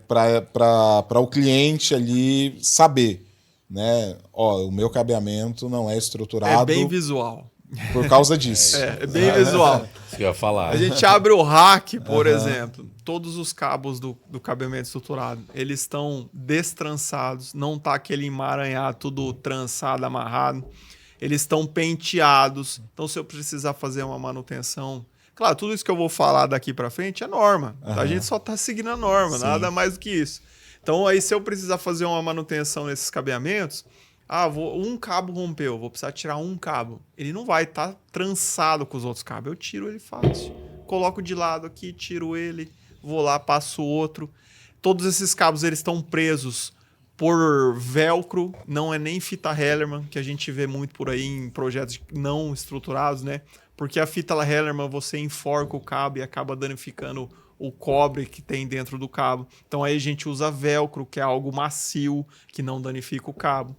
para o cliente ali saber, né? O meu cabeamento não é estruturado. É bem visual. Por causa disso. É bem visual. Isso que eu ia falar. A gente abre o rack, por exemplo, todos os cabos do cabeamento estruturado, eles estão destrançados, não tá aquele emaranhado, tudo trançado, amarrado. Eles estão penteados. Então, se eu precisar fazer uma manutenção... Claro, tudo isso que eu vou falar daqui para frente é norma. A gente só está seguindo a norma, nada mais do que isso. Então, aí se eu precisar fazer uma manutenção nesses cabeamentos, um cabo rompeu, vou precisar tirar um cabo. Ele não vai estar trançado com os outros cabos. Eu tiro ele fácil. Coloco de lado aqui, tiro ele, vou lá, passo outro. Todos esses cabos eles estão presos por velcro, não é nem fita Hellerman, que a gente vê muito por aí em projetos não estruturados, né? Porque a fita Hellerman você enforca o cabo e acaba danificando o cobre que tem dentro do cabo. Então aí a gente usa velcro, que é algo macio, que não danifica o cabo.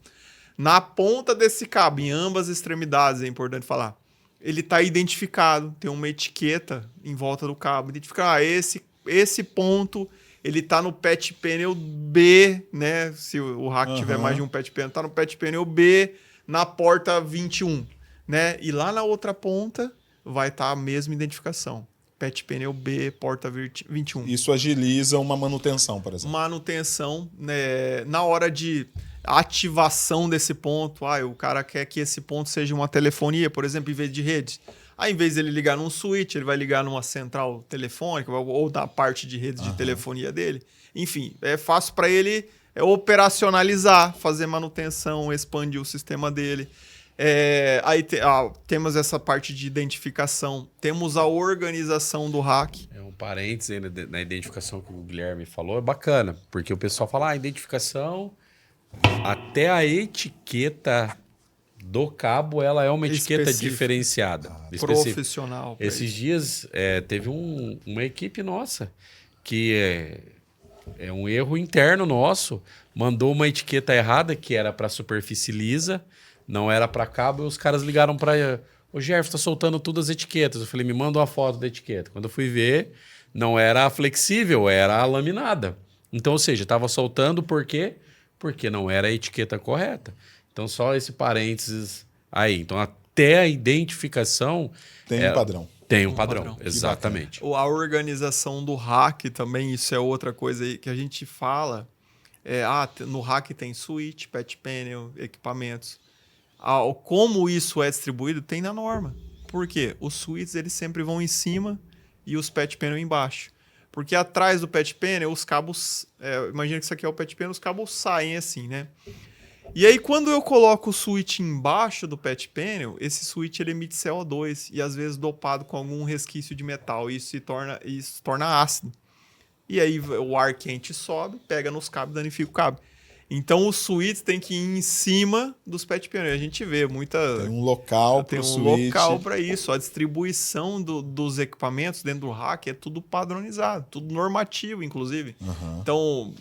Na ponta desse cabo, em ambas extremidades, é importante falar, ele está identificado, tem uma etiqueta em volta do cabo. Identificar, esse ponto, ele está no patch panel B, né? Se o rack tiver mais de um patch panel, está no patch panel B, na porta 21. Né? E lá na outra ponta vai estar a mesma identificação. Patch panel B, porta 21. Isso agiliza uma manutenção, por exemplo. Manutenção, né? Na hora de ativação desse ponto, o cara quer que esse ponto seja uma telefonia, por exemplo, em vez de rede. Em vez de ele ligar num switch, ele vai ligar numa central telefônica ou na parte de rede de telefonia dele. Enfim, é fácil para ele operacionalizar, fazer manutenção, expandir o sistema dele. Temos essa parte de identificação, temos a organização do rack. Um parênteses aí na identificação que o Guilherme falou, é bacana, porque o pessoal fala, identificação, até a etiqueta do cabo, ela é uma etiqueta diferenciada. Profissional. Esses dias teve uma equipe nossa que é um erro interno nosso, mandou uma etiqueta errada, que era para superfície lisa, não era para cabo, e os caras ligaram para... O Jeff tá soltando todas as etiquetas. Eu falei, me manda uma foto da etiqueta. Quando eu fui ver, não era flexível, era a laminada. Então, ou seja, estava soltando por quê? Porque não era a etiqueta correta. Então, só esse parênteses aí. Então, até a identificação... Tem um padrão. Tem um padrão, exatamente. A organização do rack também, isso é outra coisa aí que a gente fala. No rack tem switch, patch panel, equipamentos. Como isso é distribuído, tem na norma. Por quê? Os switches eles sempre vão em cima e os patch panel embaixo. Porque atrás do patch panel, os cabos... imagina que isso aqui é o patch panel, os cabos saem assim, né? E aí, quando eu coloco o switch embaixo do patch panel, esse switch ele emite CO2 e às vezes dopado com algum resquício de metal. Isso se torna ácido. E aí o ar quente sobe, pega nos cabos e danifica o cabo. Então, os switches tem que ir em cima dos patch panel. A gente vê muita... Tem um local para o switch. Tem um local para isso. A distribuição dos equipamentos dentro do rack é tudo padronizado, tudo normativo, inclusive. Então,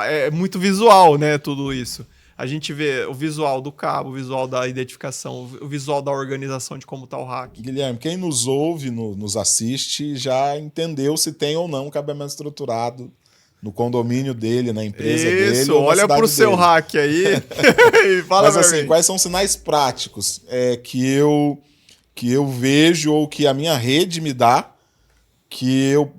é muito visual, né, tudo isso. A gente vê o visual do cabo, o visual da identificação, o visual da organização de como está o rack. Guilherme, quem nos ouve, nos assiste, já entendeu se tem ou não cabeamento estruturado no condomínio dele, na empresa dele. Isso, ou na olha cidade pro seu dele. hack aí e fala Mas pra assim, mim. quais são sinais práticos que eu vejo ou que a minha rede me dá que eu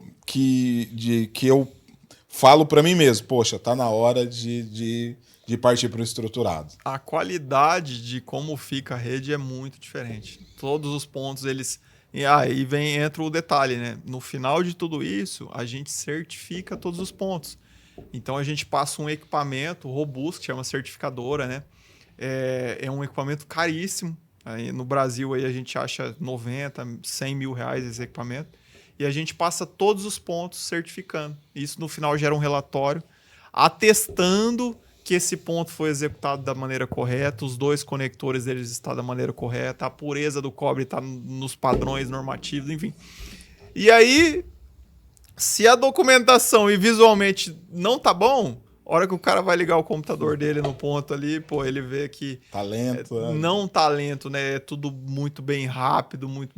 falo para mim mesmo, poxa, tá na hora de partir para o estruturado. A qualidade de como fica a rede é muito diferente. Todos os pontos, eles... E aí entra o detalhe, né? No final de tudo isso, a gente certifica todos os pontos. Então, a gente passa um equipamento robusto, que chama certificadora, né? É um equipamento caríssimo. Aí, no Brasil, aí, a gente acha 90, 100 mil reais esse equipamento. E a gente passa todos os pontos certificando. Isso, no final, gera um relatório atestando que esse ponto foi executado da maneira correta, os 2 conectores deles estão da maneira correta, a pureza do cobre está nos padrões normativos, enfim. E aí, se a documentação e visualmente não tá bom, a hora que o cara vai ligar o computador dele no ponto ali, pô, ele vê que Tá lento, não tá lento, né? É tudo muito bem rápido, muito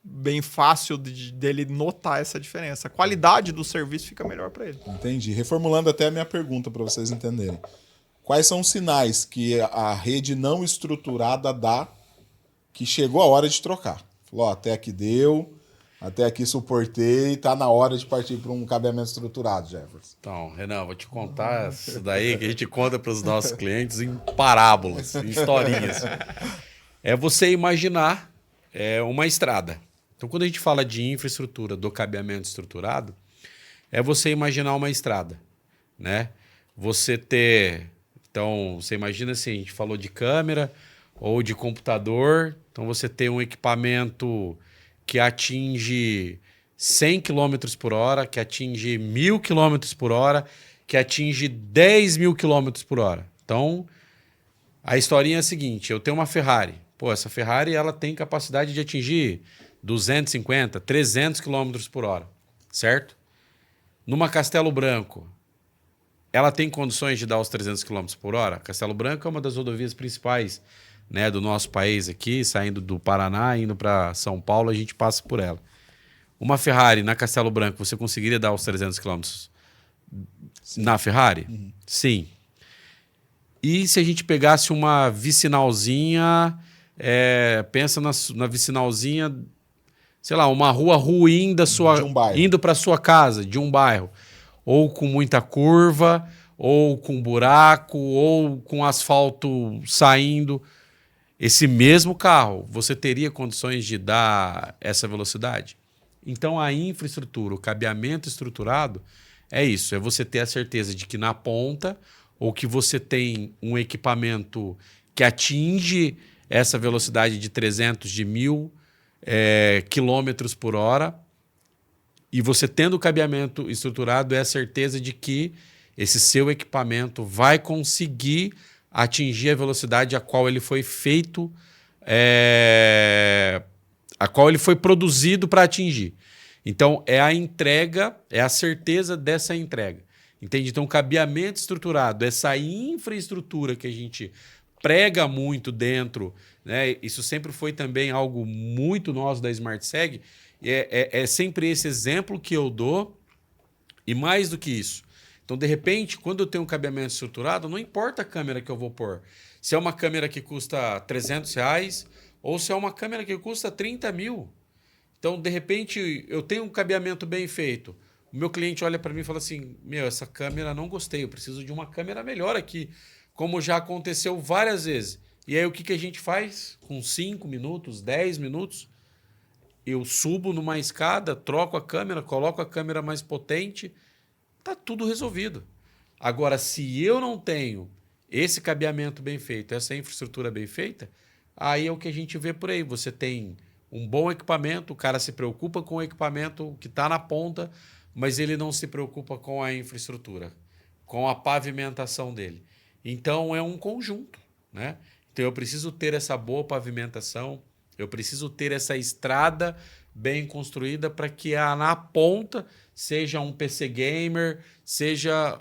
bem fácil dele notar essa diferença. A qualidade do serviço fica melhor para ele. Entendi. Reformulando até a minha pergunta para vocês entenderem. Quais são os sinais que a rede não estruturada dá que chegou a hora de trocar? Falou, ó, até aqui deu, até aqui suportei, tá na hora de partir para um cabeamento estruturado, Jefferson. Então, Renan, vou te contar isso daí que a gente conta para os nossos clientes em parábolas, em historinhas. É você imaginar uma estrada. Então, quando a gente fala de infraestrutura do cabeamento estruturado, é você imaginar uma estrada, né? Você ter... Então, você imagina assim, a gente falou de câmera ou de computador, então você tem um equipamento que atinge 100 km por hora, que atinge 1.000 km por hora, que atinge 10 mil km por hora. Então, a historinha é a seguinte, eu tenho uma Ferrari. Pô, essa Ferrari ela tem capacidade de atingir 250, 300 km por hora, certo? Numa Castelo Branco, ela tem condições de dar os 300 km por hora? Castelo Branco é uma das rodovias principais, né, do nosso país aqui, saindo do Paraná, indo para São Paulo, a gente passa por ela. Uma Ferrari na Castelo Branco, você conseguiria dar os 300 km na Ferrari? Uhum. Sim. E se a gente pegasse uma vicinalzinha, pensa na vicinalzinha, sei lá, uma rua ruim da sua, indo para sua casa, de um bairro, ou com muita curva, ou com buraco, ou com asfalto saindo. Esse mesmo carro, você teria condições de dar essa velocidade? Então, a infraestrutura, o cabeamento estruturado, é isso. É você ter a certeza de que na ponta, ou que você tem um equipamento que atinge essa velocidade de 300, de 1.000 quilômetros por hora, e você tendo o cabeamento estruturado, é a certeza de que esse seu equipamento vai conseguir atingir a velocidade a qual ele foi feito, a qual ele foi produzido para atingir. Então, é a entrega, é a certeza dessa entrega. Entende? Então, o cabeamento estruturado, essa infraestrutura que a gente prega muito dentro, né? Isso sempre foi também algo muito nosso da SmartSeg, é sempre esse exemplo que eu dou, e mais do que isso. Então, de repente, quando eu tenho um cabeamento estruturado, não importa a câmera que eu vou pôr. Se é uma câmera que custa R$300 ou se é uma câmera que custa 30 mil. Então, de repente, eu tenho um cabeamento bem feito. O meu cliente olha para mim e fala assim, essa câmera não gostei, eu preciso de uma câmera melhor aqui, como já aconteceu várias vezes. E aí, o que a gente faz? Com 5 minutos, 10 minutos, eu subo numa escada, troco a câmera, coloco a câmera mais potente, tá tudo resolvido. Agora, se eu não tenho esse cabeamento bem feito, essa infraestrutura bem feita, aí é o que a gente vê por aí. Você tem um bom equipamento, o cara se preocupa com o equipamento que está na ponta, mas ele não se preocupa com a infraestrutura, com a pavimentação dele. Então, é um conjunto, né? Então, eu preciso ter essa boa pavimentação, eu preciso ter essa estrada bem construída para que na ponta seja um PC gamer, seja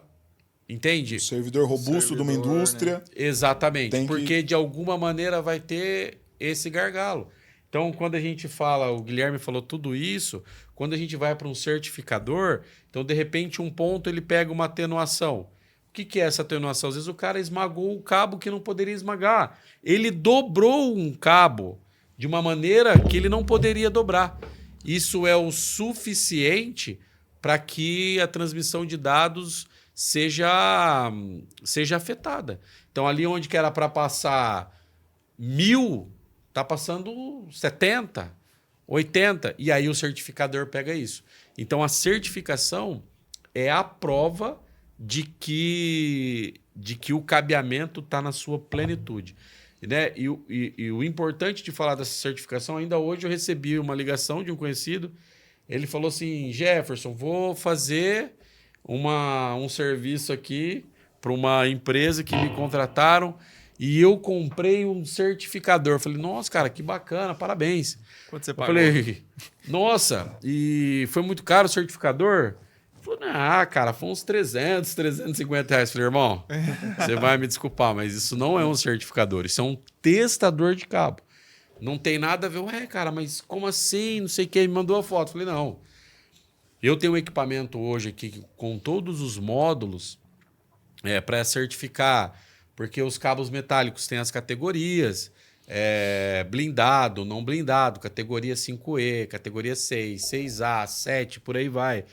Entende? O servidor robusto de uma indústria. Né? Exatamente. Porque de alguma maneira vai ter esse gargalo. Então, quando a gente fala, o Guilherme falou tudo isso, quando a gente vai para um certificador, então, de repente, um ponto ele pega uma atenuação. O que é essa atenuação? Às vezes o cara esmagou o cabo que não poderia esmagar. Ele dobrou um cabo de uma maneira que ele não poderia dobrar. Isso é o suficiente para que a transmissão de dados seja afetada. Então, ali onde que era para passar 1.000, está passando 70, 80, e aí o certificador pega isso. Então, a certificação é a prova de que o cabeamento está na sua plenitude. Né? E o importante de falar dessa certificação, ainda hoje eu recebi uma ligação de um conhecido, ele falou assim, Jefferson, vou fazer um serviço aqui para uma empresa que me contrataram e eu comprei um certificador. Eu falei, nossa, cara, que bacana, parabéns. Quanto você pagou? Eu falei, nossa, e foi muito caro o certificador? Ele falou, cara, foi uns 300, 350 reais. Eu falei, irmão, você vai me desculpar, mas isso não é um certificador, isso é um testador de cabo. Não tem nada a ver, cara, mas como assim? Não sei quem me mandou a foto. Eu falei, não. Eu tenho um equipamento hoje aqui com todos os módulos para certificar, porque os cabos metálicos têm as categorias, blindado, não blindado, categoria 5E, categoria 6, 6A, 7, por aí vai.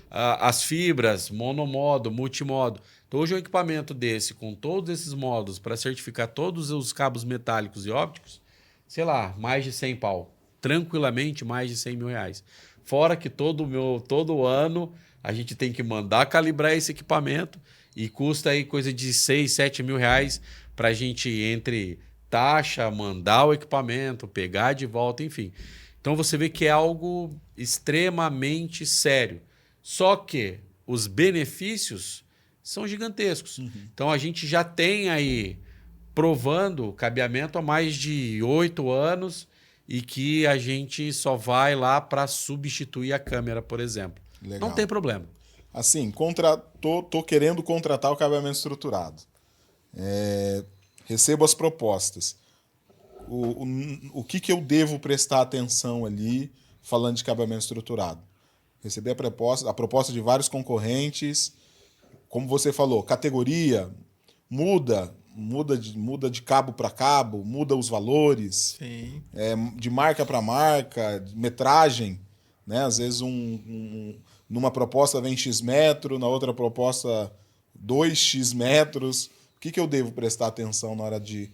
As fibras, monomodo, multimodo. Então, hoje um equipamento desse, com todos esses módulos, para certificar todos os cabos metálicos e ópticos, sei lá, mais de 100 pau. Tranquilamente, mais de 100 mil reais. Fora que todo ano a gente tem que mandar calibrar esse equipamento e custa aí coisa de 6, 7 mil reais para a gente, entre taxa, mandar o equipamento, pegar de volta, enfim. Então você vê que é algo extremamente sério. Só que os benefícios são gigantescos. Então a gente já tem aí provando cabeamento há mais de 8 anos e que a gente só vai lá para substituir a câmera, por exemplo. Legal. Não tem problema. Assim, tô querendo contratar o cabeamento estruturado. Recebo as propostas. O que eu devo prestar atenção ali, falando de cabeamento estruturado? Receber a proposta de vários concorrentes. Como você falou, categoria muda de cabo para cabo, muda os valores. Sim. De marca para marca, metragem. Né? Às vezes numa proposta vem X metro, na outra proposta 2X metros. O que eu devo prestar atenção na hora de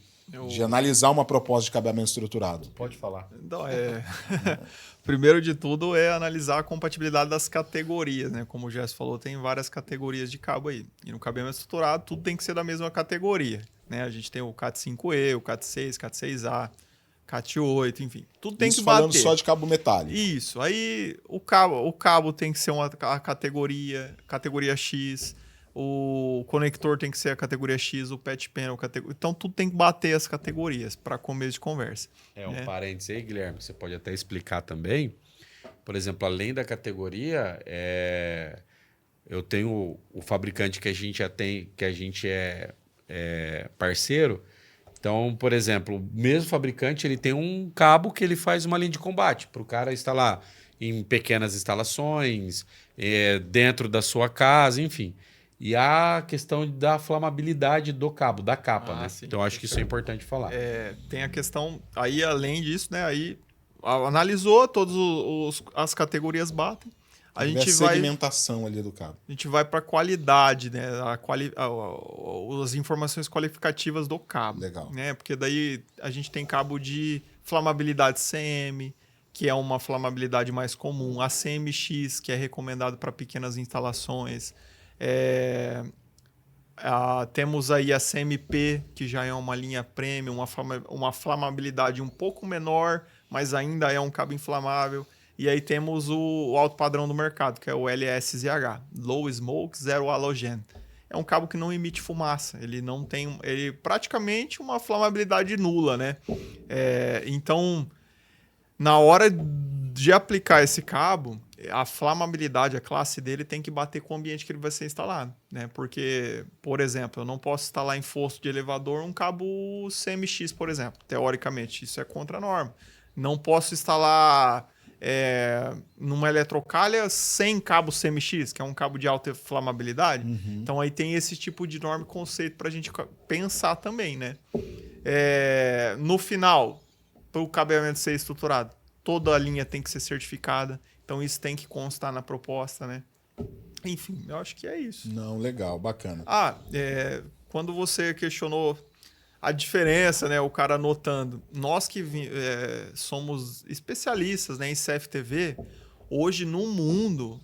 analisar uma proposta de cabeamento estruturado? Pode falar. Então, primeiro de tudo é analisar a compatibilidade das categorias, né? Como o Jess falou, tem várias categorias de cabo aí. E no cabeamento estruturado, tudo tem que ser da mesma categoria, né? A gente tem o CAT5E, o CAT6, CAT6A, CAT8, enfim. Tudo tem que bater. Falando só de cabo metálico. Isso. Aí o cabo tem que ser a categoria X, o conector tem que ser a categoria X, o patch panel, então tudo tem que bater as categorias para começo de conversa. Um parênteses aí, Guilherme, você pode até explicar também. Por exemplo, além da categoria, eu tenho o fabricante que a gente já tem, que a gente é parceiro. Então, por exemplo, o mesmo fabricante ele tem um cabo que ele faz uma linha de combate para o cara instalar em pequenas instalações, dentro da sua casa, enfim. E a questão da flamabilidade do cabo, da capa, né? Sim, então, acho que isso é importante falar. Tem a questão... Aí, além disso, né? Aí, analisou, todas as categorias batem. A segmentação ali do cabo. A gente vai para a qualidade, né? As informações qualificativas do cabo. Legal. Né? Porque daí a gente tem cabo de flamabilidade CM, que é uma flamabilidade mais comum. A CMX, que é recomendado para pequenas instalações. Temos aí a CMP, que já é uma linha premium, uma flamabilidade um pouco menor, mas ainda é um cabo inflamável. E aí temos o alto padrão do mercado, que é o LSZH, Low Smoke Zero Halogen. É um cabo que não emite fumaça, ele não tem... Ele praticamente uma flamabilidade nula, né? Então, na hora de aplicar esse cabo, a flamabilidade, a classe dele tem que bater com o ambiente que ele vai ser instalado, né? Porque, por exemplo, eu não posso instalar em fosso de elevador um cabo CMX, por exemplo. Teoricamente, isso é contra a norma. Não posso instalar numa eletrocalha sem cabo CMX, que é um cabo de alta flamabilidade. Então aí tem esse tipo de norma e conceito para a gente pensar também, né? No final, para o cabeamento ser estruturado, toda a linha tem que ser certificada. Então isso tem que constar na proposta, né? Enfim, eu acho que é isso. Não, legal, bacana. Quando você questionou a diferença, né? O cara anotando. Nós que somos especialistas, né, em CFTV, hoje no mundo,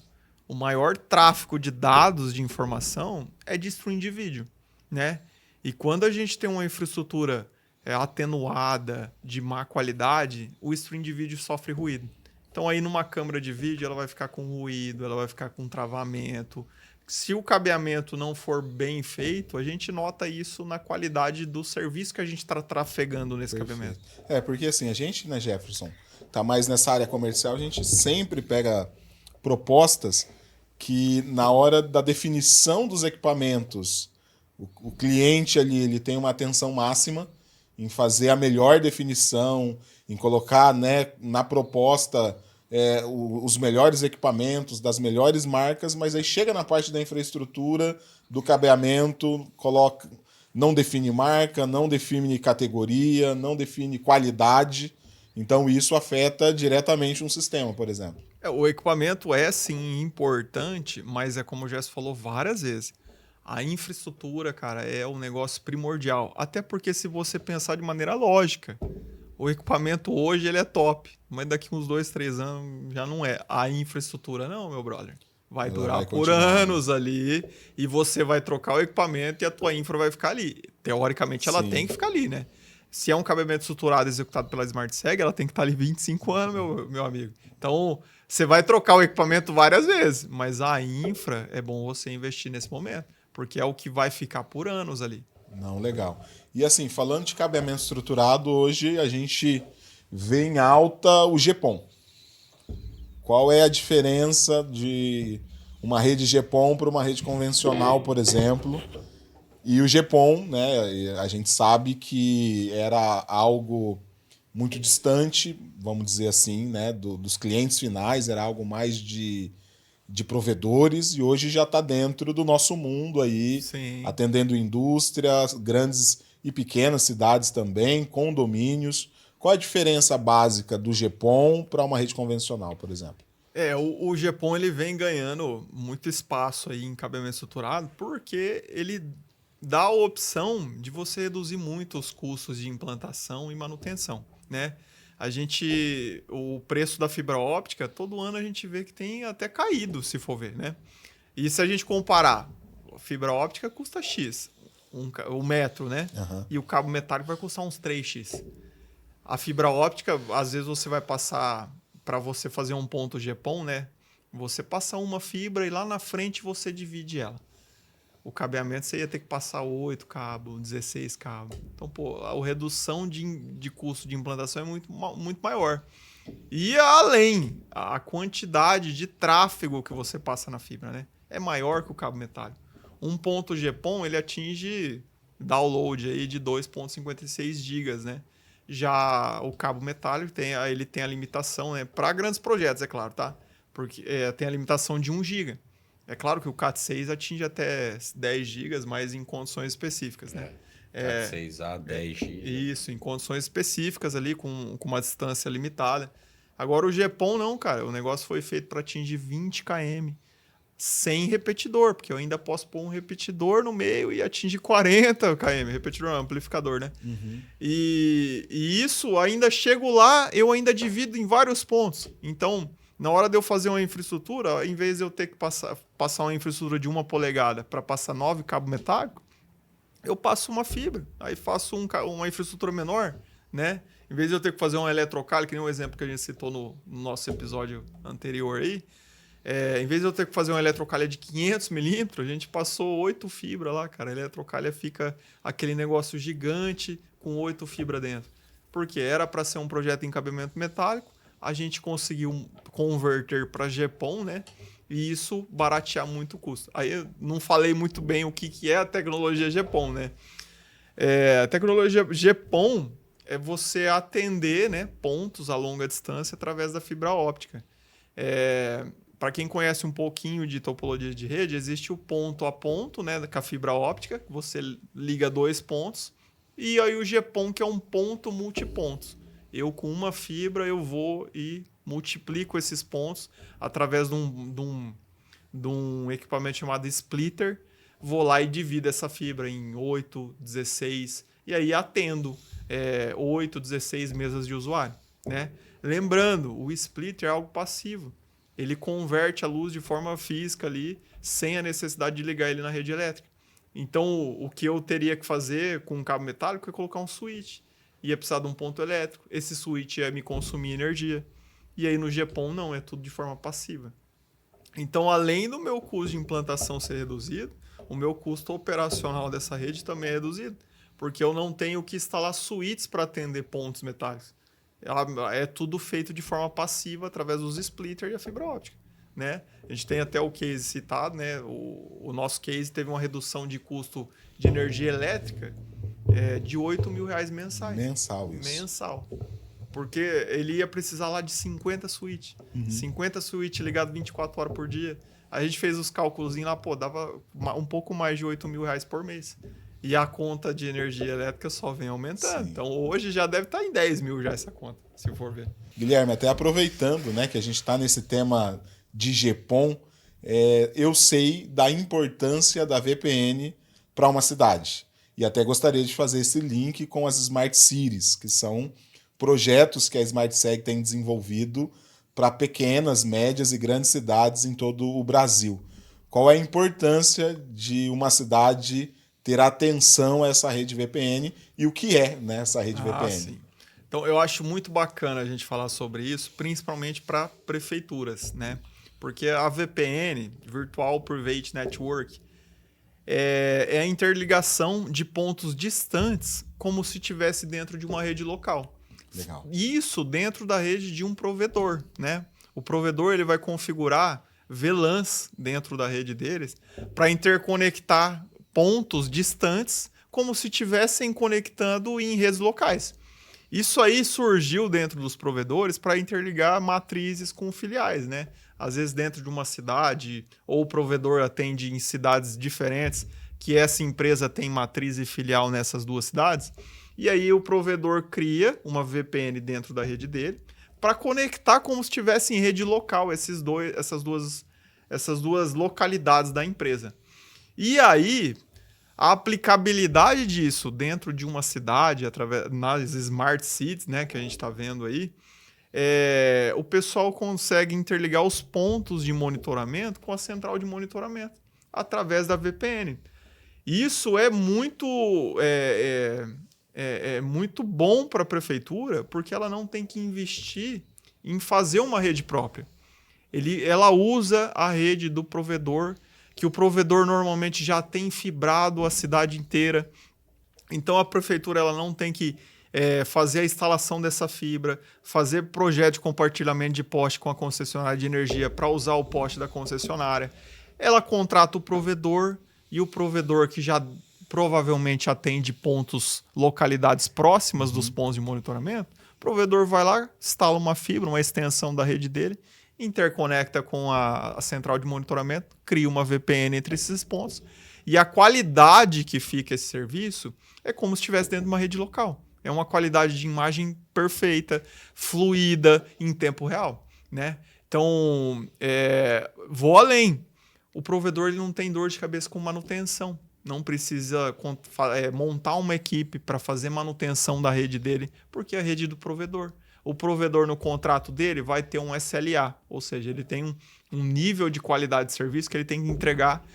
o maior tráfego de dados de informação é de stream de vídeo, né? E quando a gente tem uma infraestrutura atenuada, de má qualidade, o stream de vídeo sofre ruído. Então aí numa câmera de vídeo ela vai ficar com ruído, ela vai ficar com travamento. Se o cabeamento não for bem feito, a gente nota isso na qualidade do serviço que a gente está trafegando nesse cabeamento. Porque assim, a gente, né, Jefferson, tá mais nessa área comercial, a gente sempre pega propostas que na hora da definição dos equipamentos, o cliente ali ele tem uma atenção máxima em fazer a melhor definição, em colocar, né, na proposta os melhores equipamentos, das melhores marcas, mas aí chega na parte da infraestrutura, do cabeamento, não define marca, não define categoria, não define qualidade. Então isso afeta diretamente um sistema, por exemplo. O equipamento é sim importante, mas é como o Jess falou várias vezes. A infraestrutura, cara, é um negócio primordial. Até porque se você pensar de maneira lógica, o equipamento hoje ele é top, mas daqui uns 2, 3 anos já não é. A infraestrutura não, meu brother. Vai durar por anos ali e você vai trocar o equipamento e a tua infra vai ficar ali. Teoricamente ela tem que ficar ali, né? Se é um cabeamento estruturado executado pela SmartSeg, ela tem que estar ali 25 anos, meu amigo. Então, você vai trocar o equipamento várias vezes, mas a infra é bom você investir nesse momento, porque é o que vai ficar por anos ali. Não, legal. E assim, falando de cabeamento estruturado, hoje a gente vê em alta o GPON. Qual é a diferença de uma rede GPON para uma rede convencional, por exemplo? E o GPON, né, a gente sabe que era algo muito distante, vamos dizer assim, né, dos clientes finais, era algo mais de provedores, e hoje já está dentro do nosso mundo aí, Sim. Atendendo indústrias, grandes e pequenas cidades também, condomínios. Qual a diferença básica do GPON para uma rede convencional, por exemplo? O GPON ele vem ganhando muito espaço aí em cabeamento estruturado porque ele dá a opção de você reduzir muito os custos de implantação e manutenção, né? O preço da fibra óptica, todo ano a gente vê que tem até caído, se for ver, né? E se a gente comparar, a fibra óptica custa X, o metro, né? Uhum. E o cabo metálico vai custar uns 3X. A fibra óptica, às vezes você vai passar, para você fazer um ponto GPON, né? Você passa uma fibra e lá na frente você divide ela. O cabeamento você ia ter que passar 8 cabos, 16 cabos. Então, a redução de custo de implantação é muito maior. E além, a quantidade de tráfego que você passa na fibra, né? É maior que o cabo metálico. Um ponto GPON, ele atinge download aí de 2,56 gigas, né? Já o cabo metálico ele tem a limitação, né? Para grandes projetos, é claro, tá? Porque tem a limitação de 1 giga. É claro que o Cat6 atinge até 10 GB, mas em condições específicas, né? Cat6A, 10 GB. Isso, em condições específicas ali, com uma distância limitada. Agora o GPON não, cara. O negócio foi feito para atingir 20 km sem repetidor, porque eu ainda posso pôr um repetidor no meio e atingir 40 km. Repetidor não, amplificador, né? Uhum. E isso, ainda chego lá, eu ainda divido em vários pontos. Então, na hora de eu fazer uma infraestrutura, em vez de eu ter que passar uma infraestrutura de 1 polegada para passar 9 cabos metálicos, eu passo uma fibra. Aí faço uma infraestrutura menor, né? Em vez de eu ter que fazer um eletrocalho, que nem o exemplo que a gente citou no nosso episódio anterior aí, em vez de eu ter que fazer uma eletrocalha de 500 milímetros, a gente passou 8 fibras lá, cara. A eletrocalha fica aquele negócio gigante com 8 fibras dentro. Porque era para ser um projeto em cabeamento metálico, a gente conseguiu converter para GPON, né? E isso baratear muito o custo. Aí eu não falei muito bem o que é a tecnologia GPON, né? A tecnologia GPON é você atender, né, pontos a longa distância através da fibra óptica. Para quem conhece um pouquinho de topologia de rede, existe o ponto a ponto, né, com a fibra óptica, que você liga 2 pontos, e aí o GPON, que é um ponto multipontos. Eu, com uma fibra, eu vou e multiplico esses pontos através de um equipamento chamado splitter. Vou lá e divido essa fibra em 8, 16, e aí atendo 8, 16 mesas de usuário, né? Lembrando, o splitter é algo passivo. Ele converte a luz de forma física ali, sem a necessidade de ligar ele na rede elétrica. Então, o que eu teria que fazer com um cabo metálico é colocar um switch. Ia precisar de um ponto elétrico. Esse switch ia me consumir energia. E aí no GPON não, é tudo de forma passiva. Então, além do meu custo de implantação ser reduzido, o meu custo operacional dessa rede também é reduzido. Porque eu não tenho que instalar switches para atender pontos metálicos. É tudo feito de forma passiva através dos splitters e a fibra óptica, né? A gente tem até o case citado, né? O nosso case teve uma redução de custo de energia elétrica de R$8.000 mensais. Mensal, isso. Mensal. Porque ele ia precisar lá de 50 switches. 50 switches ligados 24 horas por dia. A gente fez os cálculos lá, dava um pouco mais de R$8.000 por mês. E a conta de energia elétrica só vem aumentando. Sim. Então, hoje já deve estar em 10 mil já essa conta, se for ver. Guilherme, até aproveitando, né, que a gente está nesse tema de GPON, eu sei da importância da VPN para uma cidade. E até gostaria de fazer esse link com as Smart Cities, que são projetos que a SmartSeg tem desenvolvido para pequenas, médias e grandes cidades em todo o Brasil. Qual é a importância de uma cidade ter atenção a essa rede VPN e o que é, né, essa rede VPN? Sim. Então, eu acho muito bacana a gente falar sobre isso, principalmente para prefeituras, né? Porque a VPN, Virtual Private Network, é a interligação de pontos distantes como se estivesse dentro de uma rede local. Legal. Isso dentro da rede de um provedor, né? O provedor ele vai configurar VLANs dentro da rede deles para interconectar pontos distantes como se estivessem conectando em redes locais. Isso aí surgiu dentro dos provedores para interligar matrizes com filiais, né? Às vezes dentro de uma cidade, ou o provedor atende em cidades diferentes, que essa empresa tem matriz e filial nessas duas cidades, e aí o provedor cria uma VPN dentro da rede dele para conectar como se estivesse em rede local essas duas localidades da empresa. E aí, a aplicabilidade disso dentro de uma cidade, através nas Smart Cities, né, que a gente está vendo aí, o pessoal consegue interligar os pontos de monitoramento com a central de monitoramento através da VPN. Isso é muito, muito bom para a prefeitura, porque ela não tem que investir em fazer uma rede própria. Ela usa a rede do provedor, que o provedor normalmente já tem fibrado a cidade inteira. Então, a prefeitura ela não tem que fazer a instalação dessa fibra, fazer projeto de compartilhamento de poste com a concessionária de energia para usar o poste da concessionária. Ela contrata o provedor e o provedor que já provavelmente atende pontos, localidades próximas dos pontos de monitoramento, o provedor vai lá, instala uma fibra, uma extensão da rede dele, interconecta com a central de monitoramento, cria uma VPN entre esses pontos, e a qualidade que fica esse serviço é como se estivesse dentro de uma rede local. É uma qualidade de imagem perfeita, fluida, em tempo real, né? Então, vou além. O provedor ele não tem dor de cabeça com manutenção. Não precisa montar uma equipe para fazer manutenção da rede dele, porque é a rede do provedor. O provedor, no contrato dele, vai ter um SLA, ou seja, ele tem um nível de qualidade de serviço que ele tem que entregar.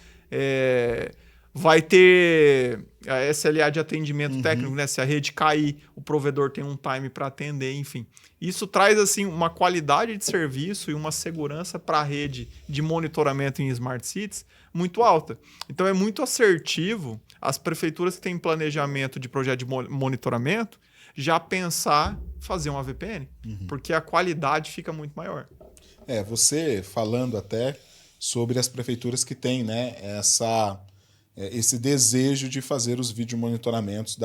Vai ter a SLA de atendimento técnico, né? Se a rede cair, o provedor tem um time para atender, enfim. Isso traz assim, uma qualidade de serviço e uma segurança para a rede de monitoramento em Smart Cities muito alta. Então, é muito assertivo as prefeituras que têm planejamento de projeto de monitoramento já pensar fazer uma VPN, porque a qualidade fica muito maior. Você falando até sobre as prefeituras que têm, né, esse desejo de fazer os vídeo monitoramentos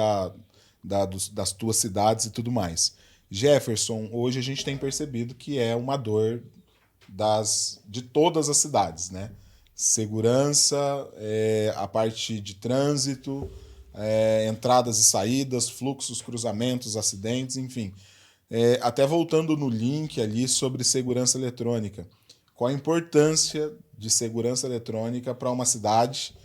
das tuas cidades e tudo mais. Jefferson, hoje a gente tem percebido que é uma dor de todas as cidades, né? Segurança, a parte de trânsito, entradas e saídas, fluxos, cruzamentos, acidentes, enfim. Até voltando no link ali sobre segurança eletrônica. Qual a importância de segurança eletrônica para uma cidade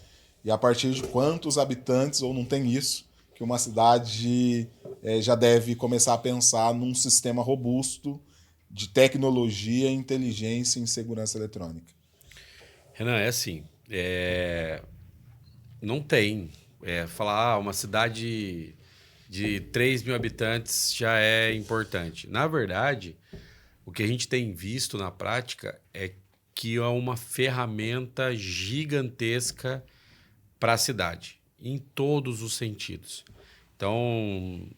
e a partir de quantos habitantes, ou não tem isso, que uma cidade já deve começar a pensar num sistema robusto de tecnologia, inteligência em segurança eletrônica? Renan, é assim, não tem. Falar uma cidade de 3 mil habitantes já é importante. Na verdade, o que a gente tem visto na prática é que é uma ferramenta gigantesca para a cidade, em todos os sentidos. Então,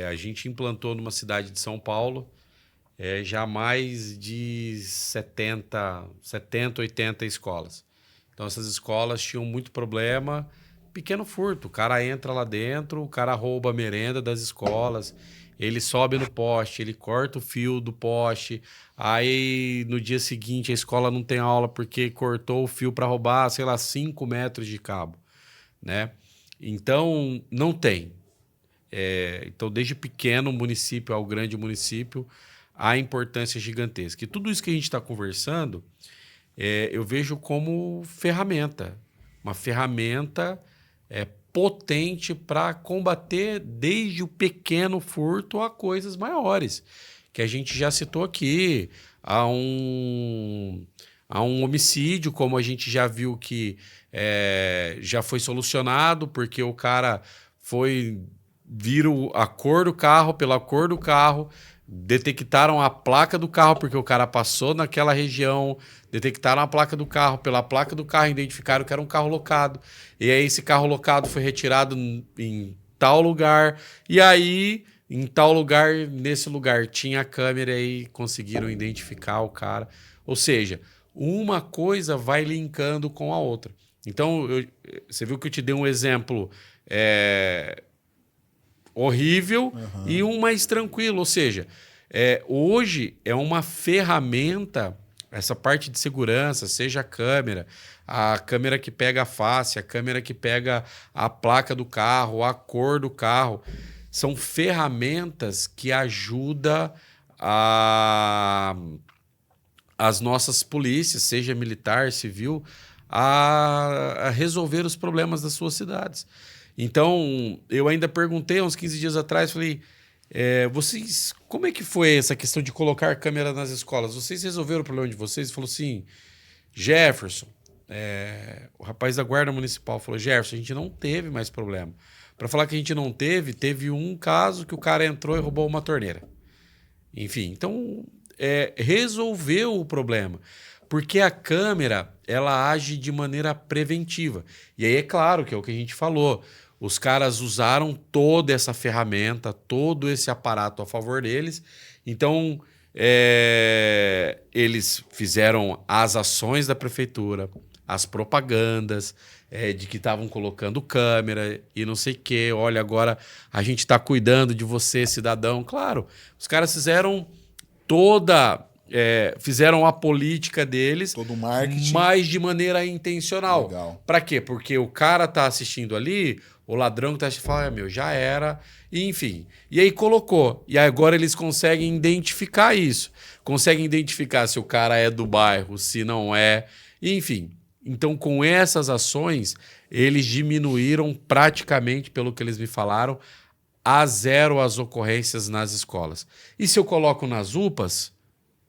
a gente implantou numa cidade de São Paulo já mais de 70, 80 escolas. Então, essas escolas tinham muito problema, pequeno furto. O cara entra lá dentro, o cara rouba a merenda das escolas, ele sobe no poste, ele corta o fio do poste, aí no dia seguinte a escola não tem aula porque cortou o fio para roubar, sei lá, 5 metros de cabo, né? Então, não tem. Então, desde pequeno município ao grande município, a importância gigantesca. E tudo isso que a gente está conversando, eu vejo como ferramenta. Uma ferramenta potente para combater desde o pequeno furto a coisas maiores, que a gente já citou aqui. A um homicídio, como a gente já viu que já foi solucionado, porque o cara viram a cor do carro, pela cor do carro, detectaram a placa do carro, porque o cara passou naquela região, detectaram a placa do carro, pela placa do carro identificaram que era um carro locado, e aí esse carro locado foi retirado em tal lugar, e aí em tal lugar, nesse lugar tinha a câmera e conseguiram identificar o cara. Ou seja, uma coisa vai linkando com a outra. Então, você viu que eu te dei um exemplo horrível e um mais tranquilo. Ou seja, hoje é uma ferramenta, essa parte de segurança, seja a câmera que pega a face, a câmera que pega a placa do carro, a cor do carro, são ferramentas que ajudam as nossas polícias, seja militar, civil, a resolver os problemas das suas cidades. Então, eu ainda perguntei uns 15 dias atrás, falei, vocês, como é que foi essa questão de colocar câmera nas escolas? Vocês resolveram o problema de vocês? Ele falou assim, Jefferson, o rapaz da Guarda Municipal falou, Jefferson, a gente não teve mais problema. Para falar que a gente não teve um caso que o cara entrou e roubou uma torneira. Enfim, então, resolveu o problema. Porque a câmera, ela age de maneira preventiva. E aí é claro que é o que a gente falou. Os caras usaram toda essa ferramenta, todo esse aparato a favor deles. Então, eles fizeram as ações da prefeitura, as propagandas de que estavam colocando câmera e não sei o quê. Olha, agora a gente está cuidando de você, cidadão. Claro, os caras fizeram fizeram a política deles, todo o marketing, mas de maneira intencional. Legal. Para quê? Porque o cara tá assistindo ali, o ladrão que tá assistindo fala, já era, e, enfim. E aí colocou. E agora eles conseguem identificar isso. Conseguem identificar se o cara é do bairro, se não é, e, enfim. Então, com essas ações, eles diminuíram praticamente, pelo que eles me falaram, a zero as ocorrências nas escolas. E se eu coloco nas UPAs?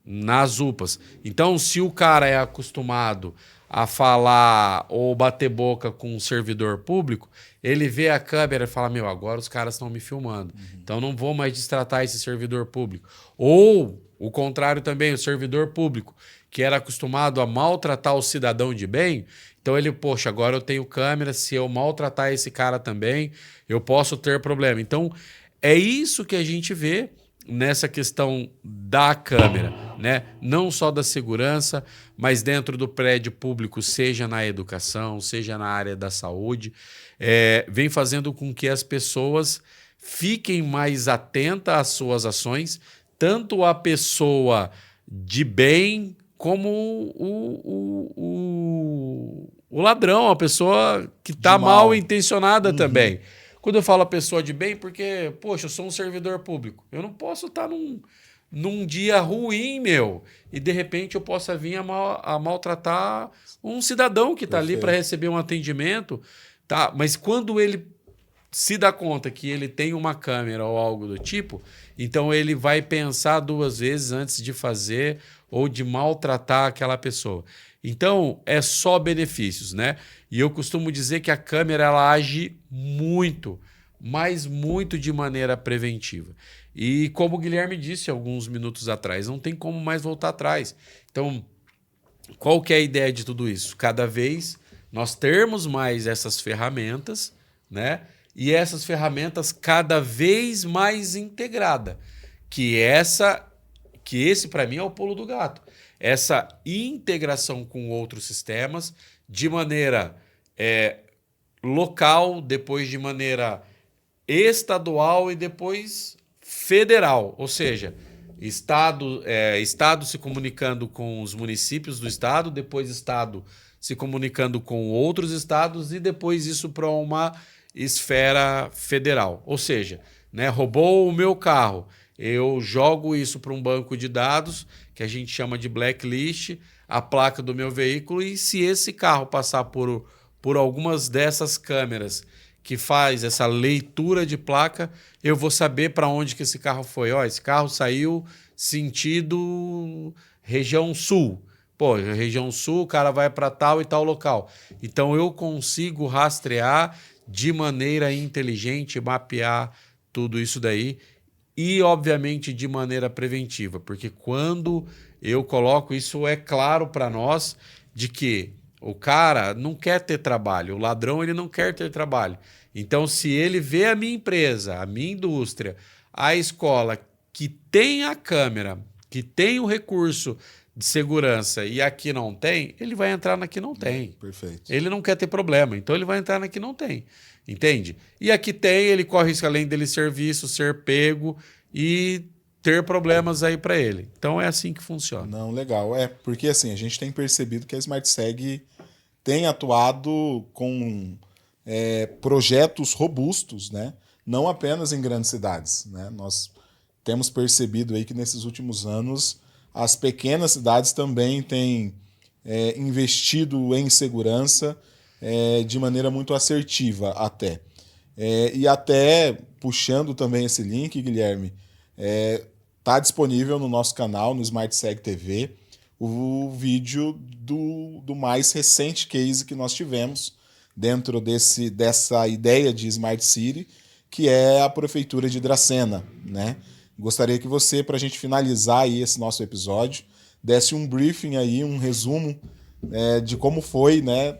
Nas UPAs. Então, se o cara é acostumado a falar ou bater boca com um servidor público, ele vê a câmera e fala, agora os caras estão me filmando. Então, não vou mais destratar esse servidor público. Ou, o contrário também, o servidor público, que era acostumado a maltratar o cidadão de bem, então ele, poxa, agora eu tenho câmera, se eu maltratar esse cara também, eu posso ter problema. Então, é isso que a gente vê nessa questão da câmera, né? Não só da segurança, mas dentro do prédio público, seja na educação, seja na área da saúde, vem fazendo com que as pessoas fiquem mais atentas às suas ações, tanto a pessoa de bem como o ladrão, a pessoa que está mal intencionada também. Quando eu falo a pessoa de bem, porque, poxa, eu sou um servidor público. Eu não posso estar num dia ruim, meu, e de repente eu possa vir a maltratar um cidadão que está ali para receber um atendimento. Tá? Mas quando ele se dá conta que ele tem uma câmera ou algo do tipo, então ele vai pensar 2 vezes antes de fazer ou de maltratar aquela pessoa. Então, é só benefícios, né? E eu costumo dizer que a câmera ela age muito, mas muito de maneira preventiva. E como o Guilherme disse alguns minutos atrás, não tem como mais voltar atrás. Então, qual que é a ideia de tudo isso? Cada vez nós termos mais essas ferramentas, né? E essas ferramentas cada vez mais integrada, que esse para mim é o pulo do gato. Essa integração com outros sistemas de maneira local, depois de maneira estadual e depois federal. Ou seja, estado se comunicando com os municípios do estado, depois estado se comunicando com outros estados e depois isso para uma esfera federal. Ou seja, né, roubou o meu carro, eu jogo isso para um banco de dados que a gente chama de blacklist, a placa do meu veículo, e se esse carro passar por algumas dessas câmeras que faz essa leitura de placa, eu vou saber para onde que esse carro foi. Ó, esse carro saiu sentido região sul. Pô, região sul, o cara vai para tal e tal local. Então eu consigo rastrear de maneira inteligente, mapear tudo isso daí e, obviamente, de maneira preventiva, porque quando eu coloco isso, é claro para nós de que o cara não quer ter trabalho, o ladrão ele não quer ter trabalho. Então, se ele vê a minha empresa, a minha indústria, a escola que tem a câmera, que tem o recurso de segurança e aqui não tem, ele vai entrar na que não tem. Perfeito. Ele não quer ter problema, então ele vai entrar na que não tem. Entende? E aqui tem, ele corre risco além dele serviço, ser pego e ter problemas aí para ele. Então é assim que funciona. Não, legal. Porque assim, a gente tem percebido que a SmartSeg tem atuado com projetos robustos, né? Não apenas em grandes cidades, né? Nós temos percebido aí que nesses últimos anos as pequenas cidades também têm investido em segurança de maneira muito assertiva até. E até puxando também esse link, Guilherme, está disponível no nosso canal, no SmartSeg TV, o vídeo do mais recente case que nós tivemos dentro dessa ideia de Smart City, que é a Prefeitura de Dracena, né? Gostaria que você, para a gente finalizar aí esse nosso episódio, desse um briefing aí, um resumo de como foi, né,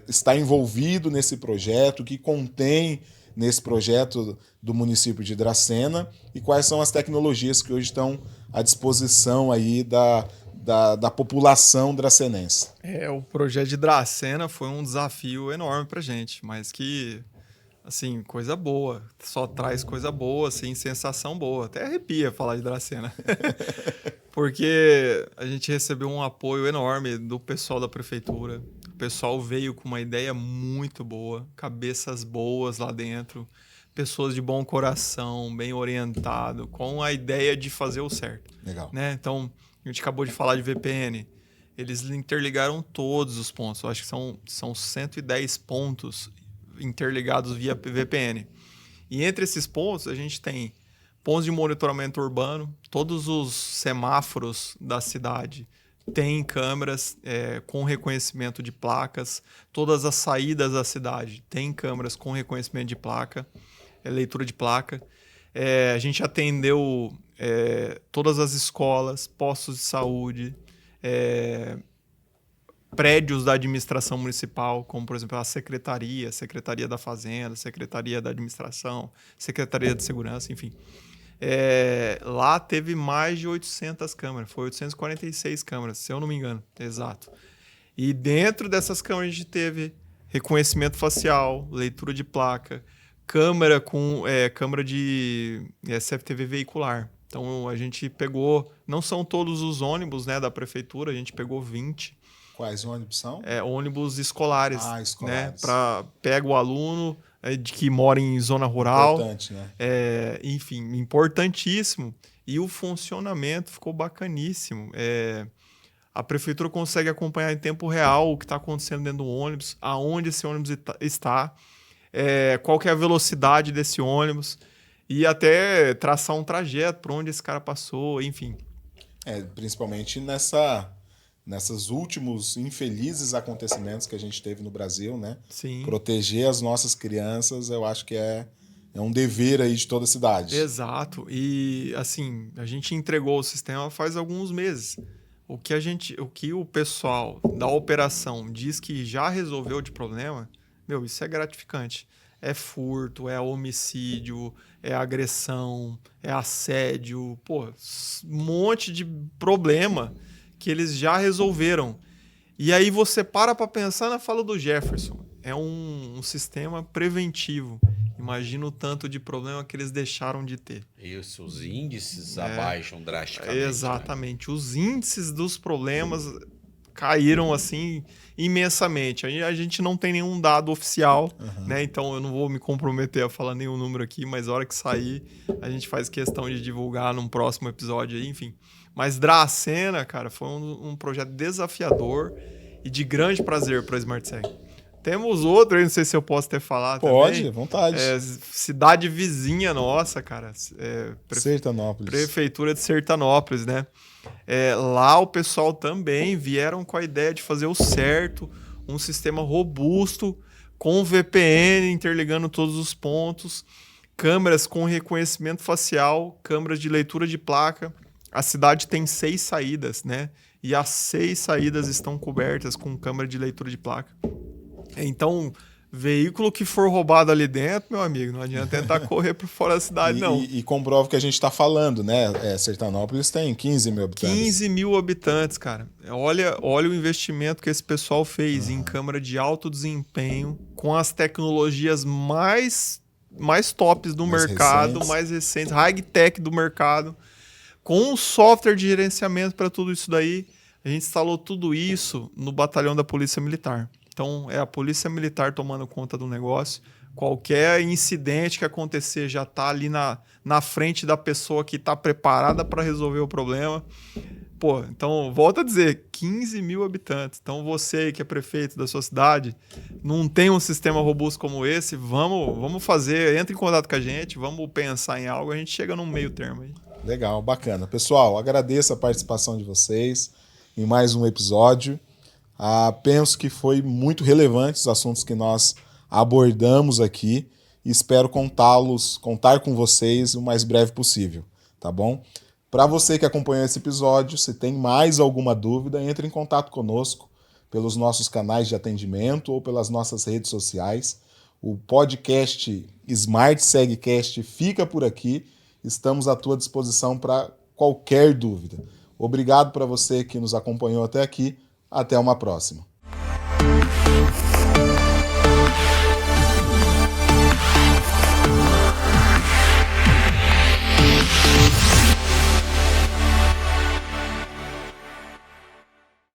estar envolvido nesse projeto, o que contém nesse projeto do município de Dracena e quais são as tecnologias que hoje estão à disposição aí da população dracenense. O projeto de Dracena foi um desafio enorme pra gente, mas que, assim, coisa boa. Só traz coisa boa, assim, sensação boa. Até arrepia falar de Dracena. Porque a gente recebeu um apoio enorme do pessoal da prefeitura. O pessoal veio com uma ideia muito boa, cabeças boas lá dentro, pessoas de bom coração, bem orientado, com a ideia de fazer o certo. Legal. Né? Então, a gente acabou de falar de VPN. Eles interligaram todos os pontos. Eu acho que são 110 pontos interligados via VPN. E entre esses pontos, a gente tem pontos de monitoramento urbano, todos os semáforos da cidade têm câmeras com reconhecimento de placas, todas as saídas da cidade têm câmeras com reconhecimento de placa, leitura de placa. A gente atendeu todas as escolas, postos de saúde, prédios da administração municipal, como, por exemplo, a Secretaria da Fazenda, Secretaria da Administração, Secretaria de Segurança, enfim. Lá teve mais de 800 câmeras, foi 846 câmeras, se eu não me engano, exato. E dentro dessas câmeras a gente teve reconhecimento facial, leitura de placa, câmera de CFTV veicular. Então a gente pegou, não são todos os ônibus, né, da prefeitura, a gente pegou 20. Quais ônibus são? Ônibus escolares. Escolares. Né, pega o aluno que mora em zona rural. Importante, né? Enfim, importantíssimo. E o funcionamento ficou bacaníssimo. A prefeitura consegue acompanhar em tempo real o que está acontecendo dentro do ônibus, aonde esse ônibus está, qual que é a velocidade desse ônibus, e até traçar um trajeto para onde esse cara passou, enfim. Principalmente nesses últimos infelizes acontecimentos que a gente teve no Brasil, né? Sim. Proteger as nossas crianças, eu acho que é um dever aí de toda a cidade. Exato. E, assim, a gente entregou o sistema faz alguns meses. O que o pessoal da operação diz que já resolveu de problema, isso é gratificante. É furto, é homicídio, é agressão, é assédio, um monte de problema que eles já resolveram. E aí você para pensar na fala do Jefferson. É um sistema preventivo. Imagina o tanto de problema que eles deixaram de ter. Isso, os índices abaixam drasticamente. Exatamente. Né? Os índices dos problemas caíram assim imensamente. A gente não tem nenhum dado oficial, né? Então eu não vou me comprometer a falar nenhum número aqui, mas a hora que sair, a gente faz questão de divulgar num próximo episódio aí, enfim. Mas Dracena, cara, foi um projeto desafiador e de grande prazer para a SmartSeg. Temos outro aí, não sei se eu posso até falar também. Pode, à vontade. Cidade vizinha nossa, cara. Sertanópolis. Prefeitura de Sertanópolis, né? Lá o pessoal também vieram com a ideia de fazer o certo, um sistema robusto, com VPN interligando todos os pontos, câmeras com reconhecimento facial, câmeras de leitura de placa. A cidade tem 6 saídas, né? E as 6 saídas estão cobertas com câmera de leitura de placa. Então, veículo que for roubado ali dentro, meu amigo, não adianta tentar correr por fora da cidade, não. E comprova o que a gente está falando, né? Sertanópolis tem 15 mil habitantes. 15 mil habitantes, cara. Olha o investimento que esse pessoal fez em câmera de alto desempenho, com as tecnologias mais tops do mercado, mais recentes, high-tech do mercado, com um software de gerenciamento para tudo isso daí. A gente instalou tudo isso no batalhão da Polícia Militar. Então, é a Polícia Militar tomando conta do negócio. Qualquer incidente que acontecer já está ali na frente da pessoa que está preparada para resolver o problema. Então, volto a dizer, 15 mil habitantes. Então, você que é prefeito da sua cidade, não tem um sistema robusto como esse, vamos fazer, entre em contato com a gente, vamos pensar em algo, a gente chega num meio termo aí. Legal, bacana. Pessoal, agradeço a participação de vocês em mais um episódio. Penso que foi muito relevante os assuntos que nós abordamos aqui e espero contar com vocês o mais breve possível, tá bom? Para você que acompanhou esse episódio, se tem mais alguma dúvida, entre em contato conosco pelos nossos canais de atendimento ou pelas nossas redes sociais. O podcast SmartSegcast fica por aqui, estamos à tua disposição para qualquer dúvida. Obrigado para você que nos acompanhou até aqui. Até uma próxima.